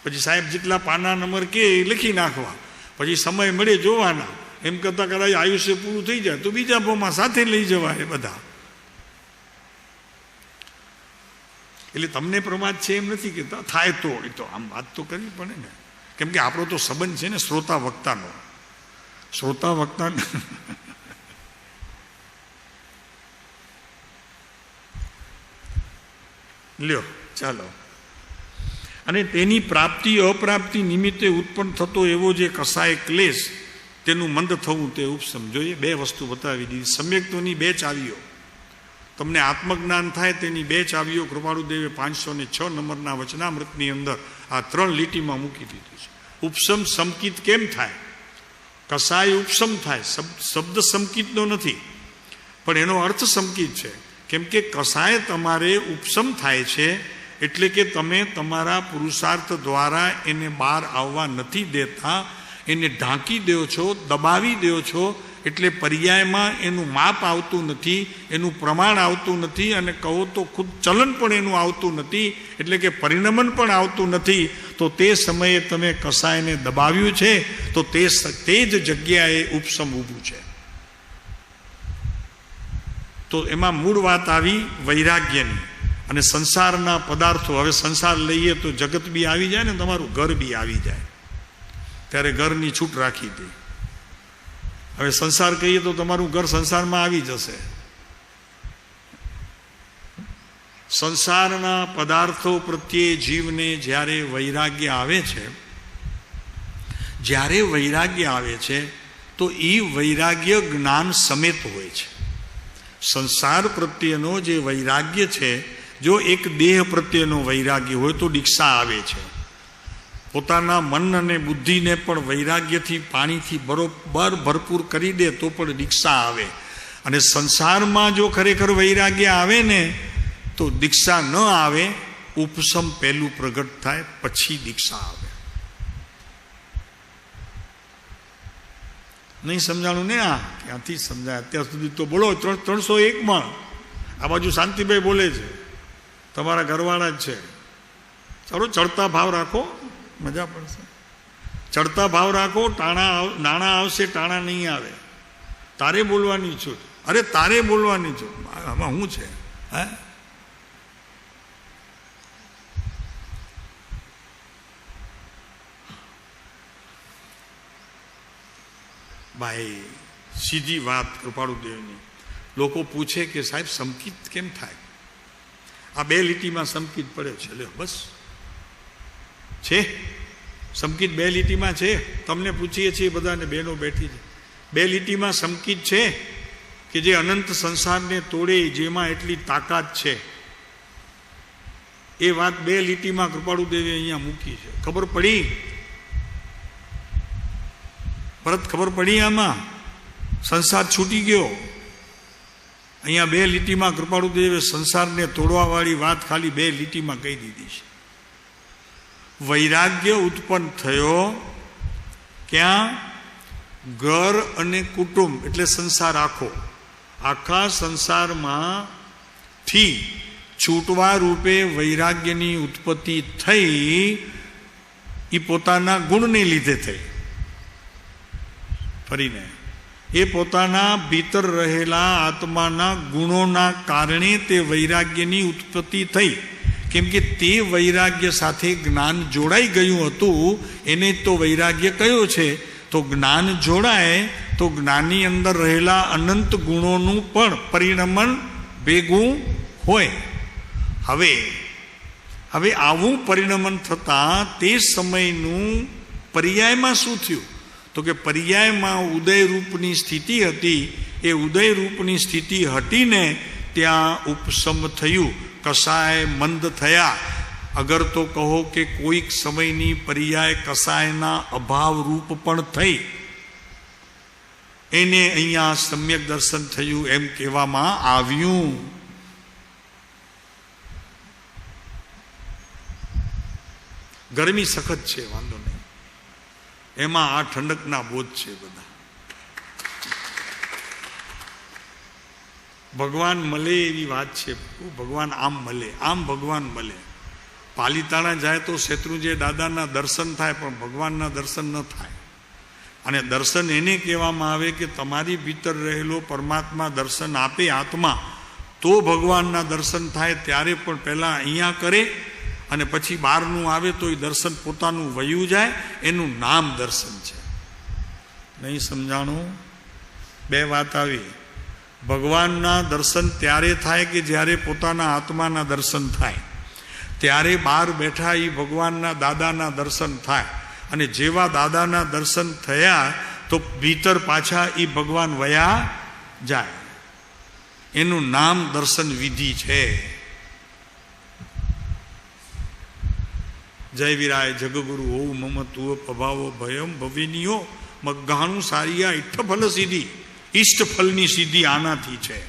પછી સાહેબ જેટલા પાના નંબર કે લખી નાખવા, પછી સમય મળે જોવાના. એમ કરતા કદાચ આયુષ્ય પૂરું થઈ જાય તો બીજા ભાવમાં સાથે લઈ જવાય બધા. એટલે તમને પ્રમાદ છે એમ નથી કહેતા, થાય તો એ તો આમ વાત તો કરવી પડે ને, કેમ કે આપણો તો સંબંધ છે ને શ્રોતા વક્તાનો. શ્રોતા વક્તા લ્યો ચાલો. અને તેની પ્રાપ્તિ અપ્રાપ્તિ નિમિત્તે ઉત્પન્ન થતો એવો જે કસાય ક્લેશ, તેનું મંદ થવું તે ઉપશમ. જોઈએ 2 વસ્તુ બતાવી દીધી. સમ્યક્તોની 2 ચાવીઓ, તમને આત્મજ્ઞાન થાય તેની 2 ચાવીઓ કૃપાળુ દેવે 506 નંબરના વચનામૃતની અંદર આ 3 લીટીમાં મૂકી દીધું છે. ઉપશમ સમકિત કેમ થાય? કસાય ઉપશમ થાય, શબ્દ સમકિતનો નથી, પણ એનો અર્થ સમકિત છે. કેમ કે કસાય તમારે ઉપશમ થાય છે એટલે કે તમે તમારા પુરુષાર્થ દ્વારા એને બહાર આવવા નથી દેતા, એને ઢાંકી દો છો, દબાવી દો છો. એટલે પર્યાયમાં એનું માપ આવતું નથી, એનું પ્રમાણ આવતું નથી, અને કહો તો ખુદ ચલન પણ એનું આવતું નથી, એટલે કે પરિણમન પણ આવતું નથી. તો તે સમયે તમે કસાયને દબાવ્યું છે, તો તે જ જગ્યાએ ઉપશમ ઊભું છે. તો એમાં મૂળ વાત આવી વૈરાગ્યની. અને સંસારના પદાર્થો, હવે સંસાર લઈએ તો જગત બી આવી જાય ને તમારું ઘર બી આવી જાય, ત્યારે ઘરની છૂટ રાખી હતી. હવે સંસાર કહીએ તો તમારું ઘર સંસારમાં આવી જશે. સંસારના પદાર્થો પ્રત્યે જીવને જ્યારે વૈરાગ્ય આવે છે, જ્યારે વૈરાગ્ય આવે છે તો એ વૈરાગ્ય જ્ઞાન સમેત હોય છે. સંસાર પ્રત્યેનો જે વૈરાગ્ય છે, જો એક દેહ પ્રત્યેનો વૈરાગ્ય હોય તો દીક્ષા આવે છે. પોતાના મન અને બુદ્ધિને પણ વૈરાગ્યથી પાણીથી બરોબર ભરપૂર કરી દે તો પણ દીક્ષા આવે. અને સંસારમાં જો ખરેખર વૈરાગ્ય આવે ને તો દીક્ષા ન આવે, ઉપસમ પહેલું પ્રગટ થાય પછી દીક્ષા આવે. નહીં સમજાણું ને? આ ક્યાંથી સમજાય? અત્યાર સુધી તો બોલો 301માં આ બાજુ શાંતિભાઈ બોલે છે, તમારા ઘરવાળા જ છે. ચાલો ચડતા ભાવ રાખો, મજા પડશે. ચડતા ભાવ રાખો, નાણાં આવશે, ટાણા નહીં આવે. તારે બોલવાની છૂટ. અરે તારે બોલવાની છૂટ. આમાં શું છે? હે, ભાઈ સીધી વાત કૃપાળુદેવની. લોકો પૂછે કે સાહેબ સંકિત કેમ થાય? આ 2 લીટીમાં સંકિત પડે છે. લે બસ છે સંકિત 2 લીટીમાં છે. તમને પૂછીએ છીએ બધાને, બહેનો બેઠી છે. 2 લીટીમાં સંકિત છે કે જે અનંત સંસારને તોડે, જેમાં એટલી તાકાત છે. એ વાત 2 લીટીમાં કૃપાળુદેવે અહીંયા મૂકી છે. ખબર પડી? પરત ખબર પડી? આમાં સંસાર છૂટી ગયો. અહીંયા 2 લીટીમાં કૃપાળુદેવે સંસારને તોડવાવાળી વાત ખાલી 2 લીટીમાં કહી દીધી છે. વૈરાગ્ય ઉત્પન્ન થયો ક્યાં? ઘર અને કુટુંબ એટલે સંસાર આખો. આખા સંસારમાં થી છૂટવા રૂપે વૈરાગ્યની ઉત્પત્તિ થઈ. એ પોતાના ગુણને લીધે થઈ. ફરીને એ પોતાના ભીતર રહેલા આત્માના ગુણોના કારણે તે વૈરાગ્યની ઉત્પત્તિ થઈ. કેમ કે તે વૈરાગ્ય સાથે જ્ઞાન જોડાઈ ગયું હતું. એને તો વૈરાગ્ય કયો છે. તો જ્ઞાન જોડાય તો જ્ઞાનની અંદર રહેલા અનંત ગુણોનું પણ પરિણમન ભેગું હોય. હવે આવું પરિણમન થતાં તે સમયનું પર્યાયમાં શું થયું? તો કે પર્યાયમાં ઉદયરૂપની સ્થિતિ હતી. એ ઉદયરૂપની સ્થિતિ હટીને ત્યાં ઉપસમ થયું, કસાય મંદ થયા. અગર તો કહો કે કોઈક સમયની પર્યાય કસાયના અભાવ રૂપ પણ થઈ. એને અહીંયા સમ્યક દર્શન થયું એમ કહેવામાં આવ્યું. ગરમી સખત છે, વાંધો નહીં. એમાં આ ઠંડકના બોધ છે બધા. ભગવાન મળે એવી વાત છે. ભગવાન આમ મળે, આમ ભગવાન મળે. પાલીતાણા જાય તો શેત્રુંજય દાદાના દર્શન થાય, પણ ભગવાનના દર્શન ન થાય. અને દર્શન એને કહેવામાં આવે કે તમારી ભીતર રહેલો પરમાત્મા દર્શન આપે આત્મા, તો ભગવાનના દર્શન થાય. ત્યારે પણ પહેલાં અહીંયા કરે અને પછી બહારનું આવે તો એ દર્શન પોતાનું વયું જાય. એનું નામ દર્શન છે. નહીં સમજાણું? 2 વાત આવી. ભગવાનના દર્શન ત્યારે થાય કે જ્યારે પોતાના આત્માના દર્શન થાય. ત્યારે બહાર બેઠા એ ભગવાનના દાદાના દર્શન થાય. અને જેવા દાદાના દર્શન થયા તો ભીતર પાછા એ ભગવાન વયા જાય. એનું નામ દર્શન વિધિ છે. જય વિરાય જગગુરુ હોવું મમ તુવ પભાવો ભયમ ભવિનીઓ મગ્ગાણું સારિયા ઇષ્ટફલ સિદ્ધિ. ઇષ્ટફલની સિદ્ધિ આનાથી છે.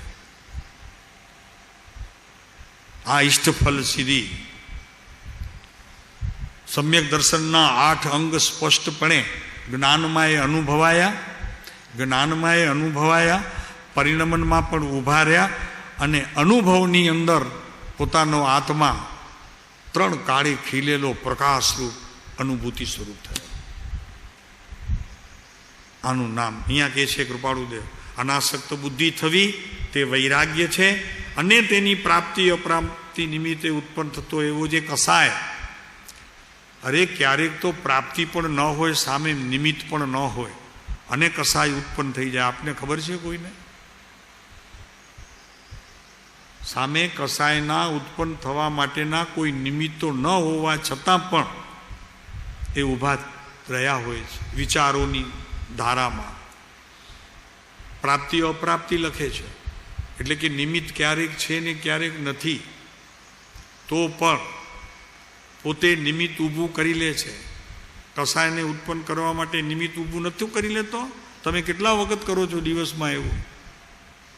આ ઇષ્ટફલ સિદ્ધિ સમ્યક દર્શનના 8 અંગ સ્પષ્ટપણે જ્ઞાનમાં અનુભવાયા. પરિણમનમાં પણ ઊભા રહ્યા. અને અનુભવની અંદર પોતાનો આત્મા 3 કાળે ખીલેલો પ્રકાશરૂપ અનુભૂતિ સ્વરૂપ થયો. આનું નામ અહીંયા કહે છે કૃપાળુદેવ, અનાસક્ત બુદ્ધિ થવી તે વૈરાગ્ય છે. અને તેની પ્રાપ્તિ અપ્રાપ્તિ નિમિત્તે ઉત્પન્ન થતો એવો જે કસાય. અરે ક્યારેક તો પ્રાપ્તિ પણ ન હોય, સામે નિમિત્ત પણ ન હોય, અને કસાય ઉત્પન્ન થઈ જાય. આપને ખબર છે કોઈને? સામે કસાયના ઉત્પન્ન થવા માટેના કોઈ નિમિત્તો ન હોવા છતાં પણ એ ઊભા રહ્યા હોય છે વિચારોની ધારામાં. પ્રાપ્તિ અપ્રાપ્તિ લખે છે, એટલે કે નિમિત્ત ક્યારેક છે ને ક્યારેક નથી, તો પણ પોતે નિમિત્ત ઊભું કરી લે છે. કસાયને ઉત્પન્ન કરવા માટે નિમિત્ત ઊભું નથી કરી લેતો. તમે કેટલા વખત કરો છો દિવસમાં એવું?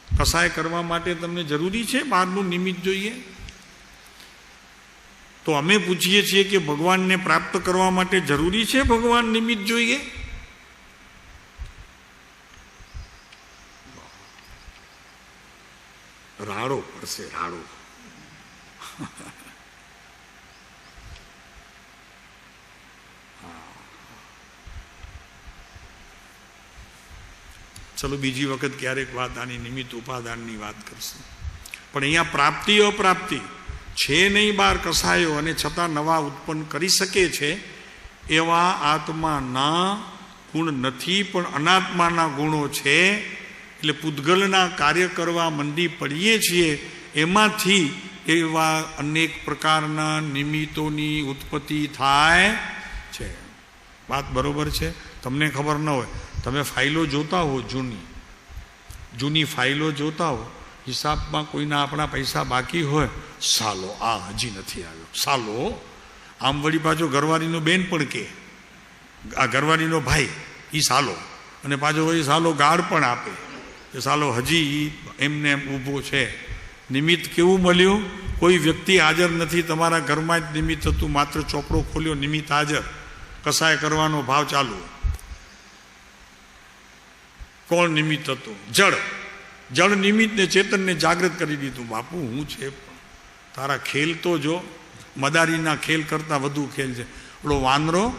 કસાય કરવા માટે તમને જરૂરી છે બહારનું નિમિત્ત જોઈએ? તો અમે પૂછીએ છીએ કે ભગવાનને પ્રાપ્ત કરવા માટે જરૂરી છે ભગવાન નિમિત્ત જોઈએ? રાડો પડશે, રાડો. ચલો બીજી વખત ક્યારેક વાત આની નિમિત્ત ઉપાદાનની વાત કરશે. પણ અહીંયા પ્રાપ્તિ અપ્રાપ્તિ છે નહીં બહાર કસાયો, અને છતાં નવા ઉત્પન્ન કરી શકે છે એવા આત્માના ગુણ નથી, પણ અનાત્માના ગુણો છે. એટલે પૂતગલના કાર્ય કરવા મંડી પડીએ છીએ, એમાંથી એવા અનેક પ્રકારના નિમિત્તોની ઉત્પત્તિ થાય છે. વાત બરોબર છે? તમને ખબર ન હોય, તમે ફાઇલો જોતા હો, જૂની ફાઇલો જોતા હો, હિસાબમાં કોઈના આપણા પૈસા બાકી હોય, સાલો આ હજી નથી આવ્યો, સાલો. આમ વળી પાછો ઘરવાળીનો બેન પણ કે, આ ઘરવાળીનો ભાઈ એ સાલો, અને પાછો વળી સાલો ગાળ પણ આપે કે સાલો હજી એમને એમ ઊભો છે. નિમિત્ત કેવું મળ્યું? કોઈ વ્યક્તિ હાજર નથી તમારા ઘરમાં જ નિમિત્ત હતું, માત્ર ચોપડો ખોલ્યો, નિમિત્ત હાજર, કસાય કરવાનો ભાવ ચાલુ. કોણ નિમિત્ત હતું? જળ નિમિત્તને ચેતનને જાગૃત કરી દીધું. બાપુ હું છે, તારા ખેલ તો જો મદારીના ખેલ કરતાં વધુ ખેલ છે. ઓલો વાંદરો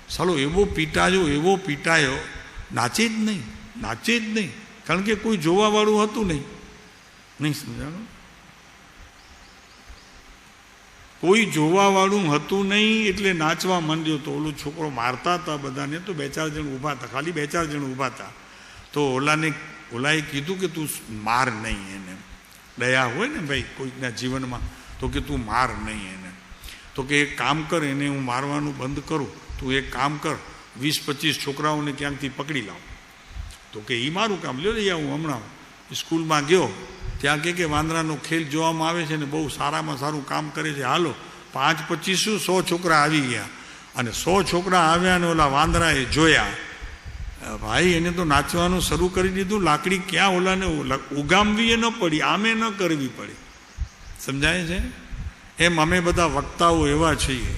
સાલો એવો પીટાયો, નાચે જ નહીં, કારણ કે કોઈ જોવાવાળું હતું નહીં. સમજાણું? કોઈ જોવાવાળું હતું નહીં એટલે નાચવા માંડ્યો. તો ઓલો છોકરો મારતા હતા બધાને, તો 2-4 જણ ઊભા હતા, ખાલી 2-4 જણ ઊભા હતા. તો ઓલાએ કીધું કે તું માર નહીં એને. દયા હોય ને ભાઈ કોઈકના જીવનમાં, તો કે તું માર નહીં એને. તો કે એક કામ કર, એને હું મારવાનું બંધ કરું, તું એક કામ કર, 20-25 છોકરાઓને ક્યાંકથી પકડી લાવ. તો કે એ મારું કામ, લ્યો લઈ આવું. હમણાં સ્કૂલમાં ગયો, ત્યાં કે વાંદરાનો ખેલ જોવામાં આવે છે ને બહુ સારામાં સારું કામ કરે છે, હાલો 5-25 100 છોકરા આવી ગયા. અને 100 છોકરા આવ્યા ને ઓલા વાંદરાએ જોયા, ભાઈ એને તો નાચવાનું શરૂ કરી દીધું. લાકડી ક્યાં ઓલાને ઉગામવી એ ન પડી, આમે ન કરવી પડી. સમજાય છે? એમ અમે બધા વક્તાઓ એવા છીએ,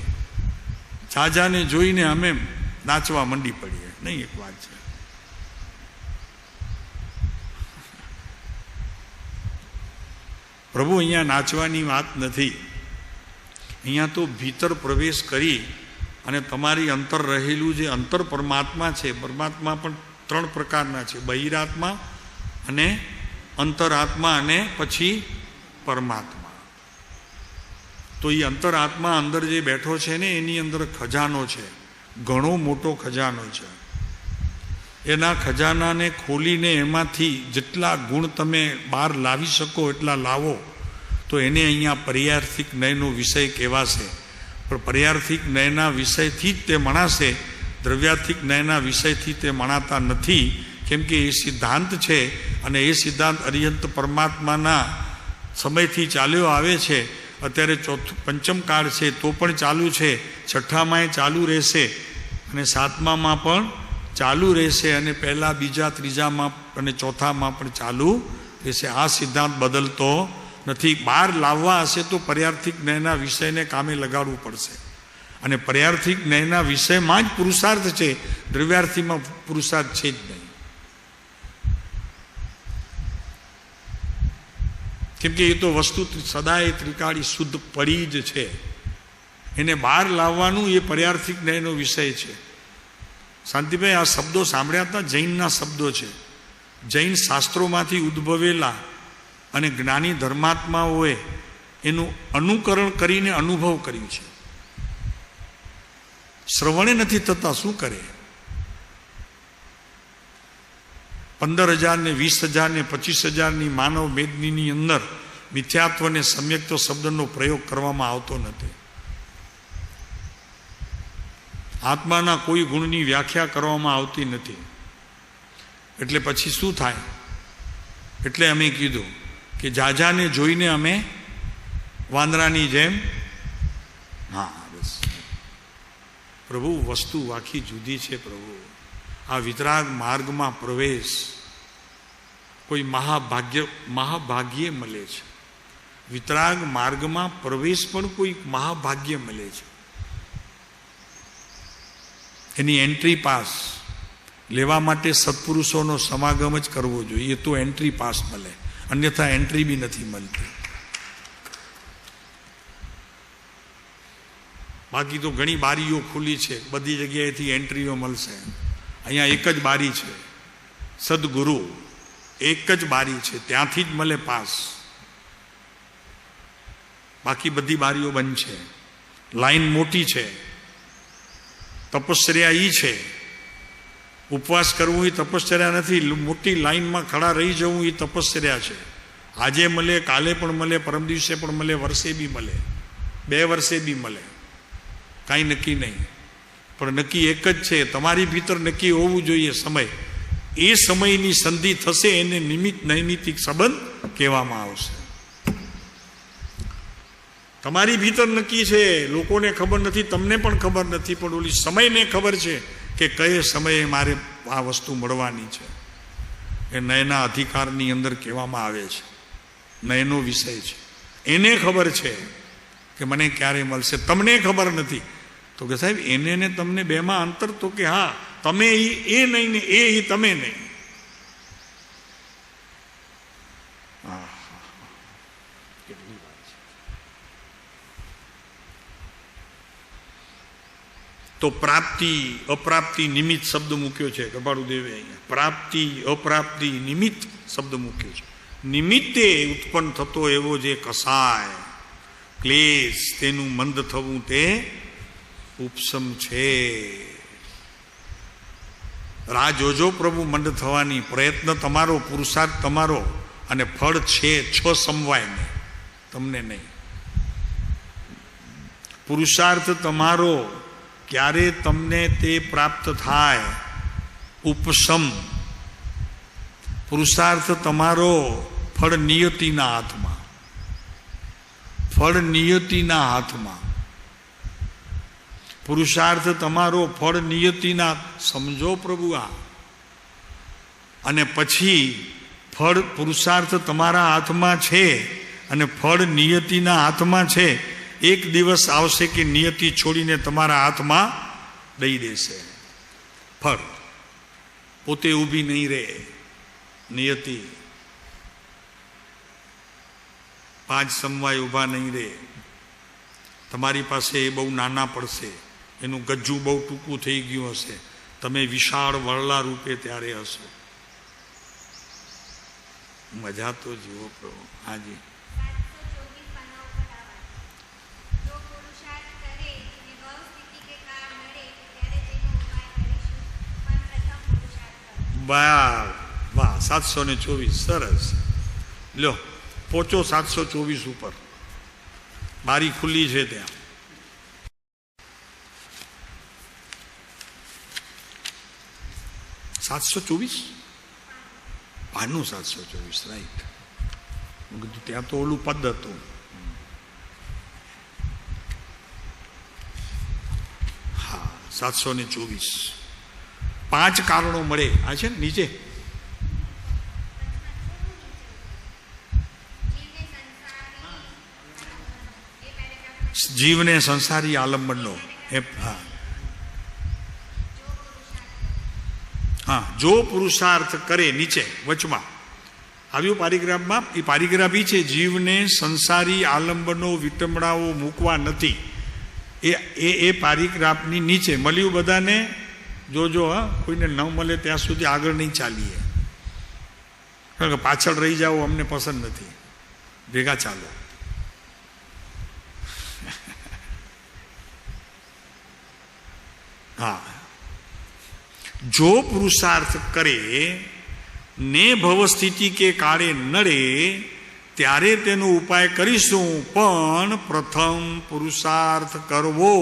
જાજાને જોઈને અમે નાચવા મંડી પડીએ. નહીં, એક વાત છે. પ્રભુ અહીંયા નાચવાની વાત નથી. અહીંયા તો ભીતર પ્રવેશ કરી અને તમારી અંતર રહેલું જે અંતર પરમાત્મા છે, પરમાત્મા પણ 3 પ્રકારના છે, બહિરાત્મા અને અંતરાત્મા અને પછી પરમાત્મા. તો એ અંતરાત્મા અંદર જે બેઠો છે ને એની અંદર ખજાનો છે, ઘણો મોટો ખજાનો છે. એના ખજાનાને ખોલીને એમાંથી જેટલા ગુણ તમે બહાર લાવી શકો એટલા લાવો, તો એને અહીંયા પર્યાર્થિક નયનો વિષય કહેવાશે. પણ પર્યાર્થિક નયના વિષયથી જ તે મણાશે, દ્રવ્યાર્થિક નયના વિષયથી તે મણાતા નથી. કેમ કે એ સિદ્ધાંત છે, અને એ સિદ્ધાંત અરિહંત પરમાત્માના સમયથી ચાલ્યો આવે છે. અત્યારે પંચમ કાળ છે તો પણ ચાલુ છે, 6ઠામાં ચાલુ રહેશે, અને 7મામાં પણ ચાલુ રહેશે, અને 1લા, 2જા, 3જામાં અને 4થામાં પણ ચાલુ રહેશે. આ સિદ્ધાંત બદલતો નથી. બહાર લાવવા હશે તો પર્યાર્થિક નયના વિષયને કામે લગાડવું પડશે, અને પર્યાર્થિક નયના વિષયમાં જ પુરુષાર્થ છે, દ્રવ્યાર્થીમાં પુરુષાર્થ છે જ નહીં. કેમ કે એ તો વસ્તુ સદાય ત્રિકાળી શુદ્ધ પડી જ છે. એને બહાર લાવવાનું એ પર્યાર્થિક નયનો વિષય છે. શાંતિભાઈ, આ શબ્દો સાંભળ્યા હતા, જૈનના શબ્દો છે. જૈન શાસ્ત્રોમાંથી ઉદ્ભવેલા અને જ્ઞાની ધર્માત્માઓએ એનું અનુકરણ કરીને અનુભવ કર્યું છે. શ્રવણે નથી થતા, શું કરે? 15,000 ને 20,000 ને 25,000ની માનવ મેદનીની અંદર મિથ્યાત્વ ને સમ્યક્ત શબ્દનો પ્રયોગ કરવામાં આવતો નથી. આત્માના કોઈ ગુણની વ્યાખ્યા કરવામાં આવતી નથી. એટલે પછી શું થાય? એટલે અમે કીધું કે જાજાને જોઈને અમે વાંદરાની જેમ, હા બસ પ્રભુ વસ્તુ આખી જુદી છે. પ્રભુ આ વિતરાગ માર્ગમાં પ્રવેશ કોઈ મહાભાગ્યે મળે છે. વિતરાગ માર્ગમાં પ્રવેશ પણ કોઈ મહાભાગ્ય મળે છે. એની એન્ટ્રી પાસ લેવા માટે સત્પુરુષોનો સમાગમ જ કરવો જોઈએ, તો એન્ટ્રી પાસ મળે, અન્યથા એન્ટ્રી બી નથી મળતી. બાકી તો ઘણી બારીઓ ખુલી છે, બધી જગ્યાએથી એન્ટ્રીઓ મળશે. અહીંયા એક જ બારી છે, સદગુરુ એક જ બારી છે, ત્યાંથી જ મળે પાસ. બાકી બધી બારીઓ બંધ છે. લાઈન મોટી છે. તપશ્ચર્યા ઈ છે, ઉપવાસ કરવું એ તપશ્ચર્યા નથી. મોટી લાઈનમાં ખડા રહી જવું એ તપશ્ચર્યા છે. આજે મળે, કાલે પણ મળે, પરમ દિવસે પણ મળે, વર્ષે બી મળે, 2 વર્ષે બી મળે, કાંઈ નક્કી નહીં. પણ નક્કી એક જ છે, તમારી ભીતર નક્કી હોવું જોઈએ સમય. એ સમયની સંધિ થશે એને નિમિત્ત નૈમિતિક સંબંધ કહેવામાં આવશે. તમારી ભીતર નક્કી છે, લોકોને ખબર નથી, તમને પણ ખબર નથી, પણ ઓલી સમયને ખબર છે કે કયે સમયે મારે આ વસ્તુ મળવાની છે. એ નયના અધિકારની અંદર કહેવામાં આવે છે, નયનો વિષય છે. એને ખબર છે કે મને ક્યારે મળશે, તમને ખબર નથી. તો કે સાહેબ એને ને તમને બેમાં અંતર? તો કે હા, તમે એ નહીં ને એ તમે નહીં. કેટલી વાત છે. તો પ્રાપ્તિ અપ્રાપ્તિ નિમિત્ત શબ્દ મૂક્યો છે કૃપાળુદેવે અહીંયા. પ્રાપ્તિ અપ્રાપ્તિ નિમિત્ત શબ્દ મૂક્યો છે. નિમિત્તે ઉત્પન્ન થતો એવો જે કસાય ક્લેશ, તેનું મંદ થવું તે ઉપશમ છે. રાહ જોજો પ્રભુ મંદ થવાની. પ્રયત્ન તમારો, પુરુષાર્થ તમારો, અને ફળ છે 6 સમવાયને, તમને નહીં. પુરુષાર્થ તમારો ક્યારે તમને તે પ્રાપ્ત થાય? ઉપશમ. પુરુષાર્થ તમારો ફળ નિયતિના હાથમાં, ફળ નિયતિના હાથમાં. પુરુષાર્થ તમારો ફળ નિયતિના, સમજો પ્રભુ આ. અને પછી ફળ, પુરુષાર્થ તમારા હાથમાં છે અને ફળ નિયતિના હાથમાં છે. એક દિવસ આવશે કે નિયતિ છોડીને તમારા હાથમાં દઈ દેશે ફળ. પોતે ઊભી નહીં રહે નિયતિ. 5 સમવાય ઊભા નહીં રહે. તમારી પાસે એ બહુ નાના પડશે, એનું ગજ્જું બહુ ટૂંકું થઈ ગયું હશે, તમે વિશાળ વરલા રૂપે ત્યારે હશો. મજા તો જુઓ પ્રભુ. હાજી. વાહ 724. સરસ. લ્યો પહોંચો 724 ઉપર. બારી ખુલ્લી છે ત્યાં. $724 પાનું 724, રાઈટ. મેં કીધું ત્યાં તો ઓલું પદ હતું. હા 724. 5 કારણો મળે. આ છે ને નીચે, જીવને સંસારી આલંબનનો. હા હા, જો પુરુષાર્થ કરે, નીચે વચમાં આવ્યું પારિગ્રાફમાં. એ પારિગ્રાફ એ છે, જીવને સંસારી આલંબનો વિટમણાઓ મૂકવા નથી. એ પારિગ્રાફની નીચે મળ્યું બધાને. જોજો હા, કોઈને ન મળે ત્યાં સુધી આગળ નહીં ચાલીએ, કારણ કે પાછળ રહી જાઓ અમને પસંદ નથી. ભેગા ચાલો. હા, જો પુરુષાર્થ કરે ને ભવસ્થિતિ કે કાળે નડે ત્યારે તેનો ઉપાય કરીશું, પણ પ્રથમ પુરુષાર્થ કરવો.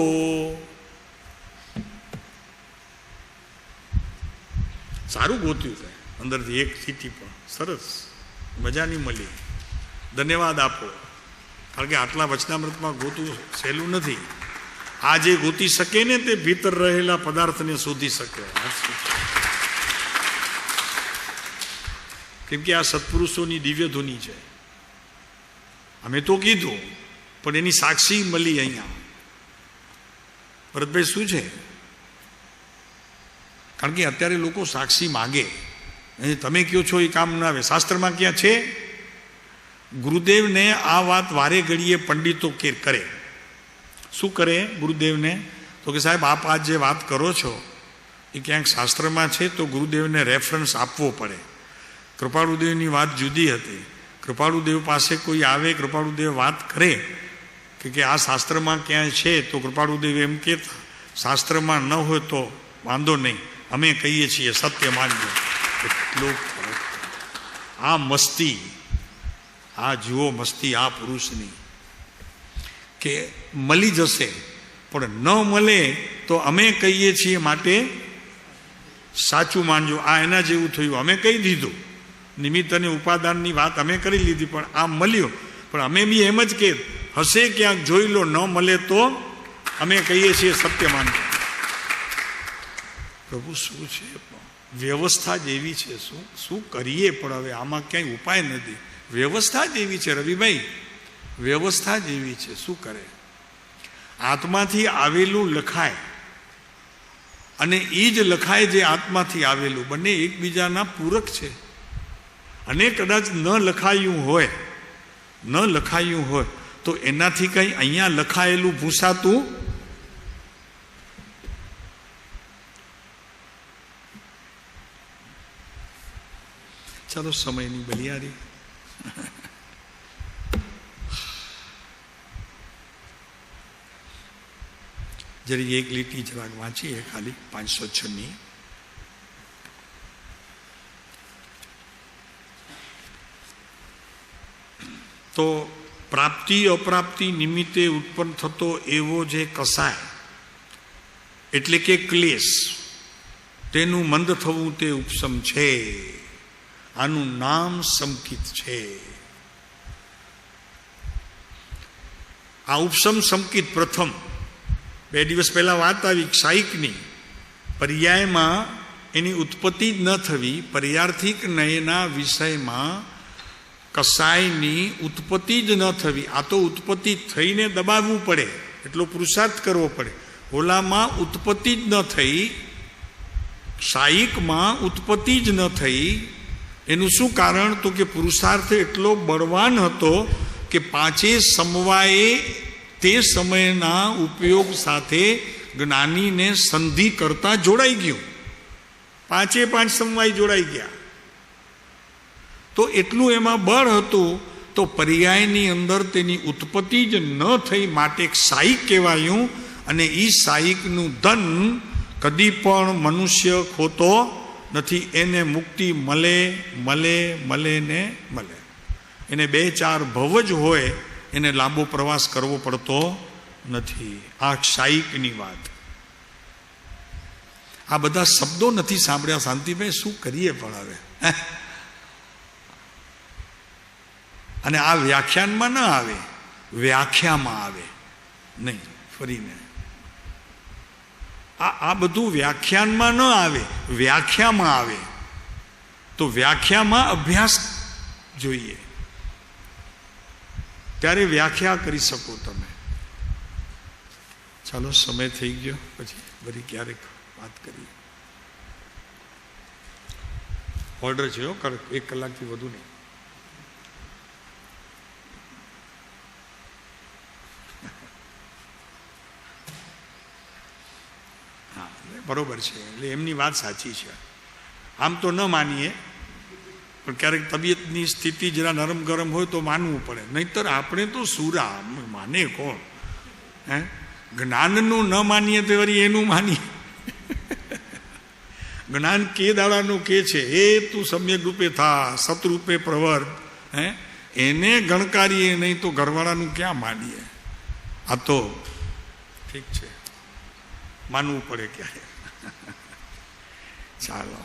સારું ગોત્યું છે અંદરથી એક સ્થિતિ પણ સરસ. મજા નહીં મળી. ધન્યવાદ આપો, કારણ કે આટલા વચનામૃતમાં ગોતું સહેલું નથી. આ જે ગોતી શકે ને તે ભીતર રહેલા પદાર્થને શોધી શકે. કેમ કે આ સત્પુરુષોની દિવ્ય ધૂની છે. અમે તો કીધું, પણ એની સાક્ષી મળી અહીંયા. ભરતભાઈ શું છે? કારણ કે અત્યારે લોકો સાક્ષી માગે. તમે કહો છો એ કામ ના આવે. શાસ્ત્રમાં ક્યાં છે? ગુરુદેવને આ વાત વારે ઘડીએ પંડિતો કરે. શું કરે ગુરુદેવને? તો કે સાહેબ આપ આ જે વાત કરો છો એ ક્યાંક શાસ્ત્રમાં છે તો ગુરુદેવને રેફરન્સ આપવો પડે. કૃપાળુદેવની વાત જુદી હતી. કૃપાળુદેવ પાસે કોઈ આવે, કૃપાળુદેવ વાત કરે કે આ શાસ્ત્રમાં ક્યાંય છે, તો કૃપાળુદેવ એમ કહેતા શાસ્ત્રમાં ન હોય તો વાંધો નહીં, અમે કહીએ છીએ સત્ય માનજો. એટલો આ મસ્તી, આ જુઓ મસ્તી આ પુરુષની, કે મળી જશે પણ ન મળે તો અમે કહીએ છીએ માટે સાચું માનજો. આ એના જેવું થયું. અમે કહી દીધું, નિમિત્ત અને ઉપાદાનની વાત અમે કરી લીધી, પણ આ મળ્યો. પણ અમે બી એમ જ કે હશે ક્યાંક જોઈ લો, ન મળે તો અમે કહીએ છીએ સત્ય માનજો. પ્રભુ શું છે? વ્યવસ્થા જ એવી છે. શું કરીએ? પણ હવે આમાં ક્યાંય ઉપાય નથી. વ્યવસ્થા જ એવી છે રવિભાઈ, વ્યવસ્થા જ એવી છે. શું કરે? આત્માથી આવેલું લખાય અને એ જ લખાય જે આત્માથી આવેલું. બંને એકબીજાના પૂરક છે. અને કદાચ ન લખાયું હોય તો એનાથી કંઈ અહીંયા લખાયેલું ભૂસાતું. ચાલો સમયની બલિયારી. જરી એક લીટી જરાક વાંચીએ ખાલી 506ની. તો પ્રાપ્તિ અપ્રાપ્તિ નિમિત્તે ઉત્પન્ન થતો એવો જે કસાય એટલે કે ક્લેશ, તેનું મંદ થવું તે ઉપશમ છે. આનું નામ સંકિત છે. આ ઉપશમ સંકિત પ્રથમ 2 દિવસ પહેલા વાત આવી ક્ષાયિકની. પર્યાયમાં એની ઉત્પત્તિ જ ન થવી. પર્યાર્થિક નયના વિષયમાં કસાયની ઉત્પત્તિ જ ન થવી. આ તો ઉત્પત્તિ થઈને દબાવવું પડે, એટલો પુરુષાર્થ કરવો પડે. ઓલામાં ઉત્પત્તિ જ ન થઈ, ક્ષાયિકમાં ઉત્પત્તિ જ ન થઈ. એનું શું કારણ? તો કે પુરુષાર્થ એટલો બળવાન હતો કે 5 સમવાયે તે સમયના ઉપયોગ સાથે જ્ઞાનીને સંધિ કરતા જોડાઈ ગયું. 5 સમવાય જોડાઈ ગયા. તો એટલું એમાં બળ હતું. તો પર્યાયની અંદર તેની ઉત્પત્તિ જ ન થઈ, માટે ક્ષાયિક કહેવાયું. અને એ ક્ષાયિકનું ધન કદી પણ મનુષ્ય ખોતો નથી. એને મુક્તિ મળે ને મળે. એને 2-4 ભવ જ હોય, એને લાંબો પ્રવાસ કરવો પડતો નથી. આ ક્ષાયિકની વાત. આ બધા શબ્દો નથી સાંભળ્યા શાંતિભાઈ, શું કરીએ પણ હવે. અને આ વ્યાખ્યાનમાં ન આવે, વ્યાખ્યામાં આવે નહીં. ફરીને આ બધું વ્યાખ્યાનમાં ન આવે, વ્યાખ્યામાં આવે. તો વ્યાખ્યામાં અભ્યાસ જોઈએ, ત્યારે વ્યાખ્યા કરી શકો તમે. ચાલો સમય થઈ ગયો, પછી ફરી ક્યારેક વાત કરીએ. ઓર્ડર છે 1 કલાકથી વધુ નહીં. હા બરોબર છે. એટલે એમની વાત સાચી છે. આમ તો ન માનીએ, પણ ક્યારેક તબિયતની સ્થિતિ જરા નરમ ગરમ હોય તો માનવું પડે. નહીતર આપણે તો સુરા માને કોણ? જ્ઞાનનું ન માનીએ તો વળી એનું માનીએ. જ્ઞાન કે દાડાનું કે છે, એ તું સમ્યક રૂપે થા, સતરૂપે પ્રવર્ત. એને ગણકારીએ નહીં તો ઘરવાળાનું ક્યાં માનીએ? આ તો ઠીક છે, માનવું પડે ક્યારે. ચાલો.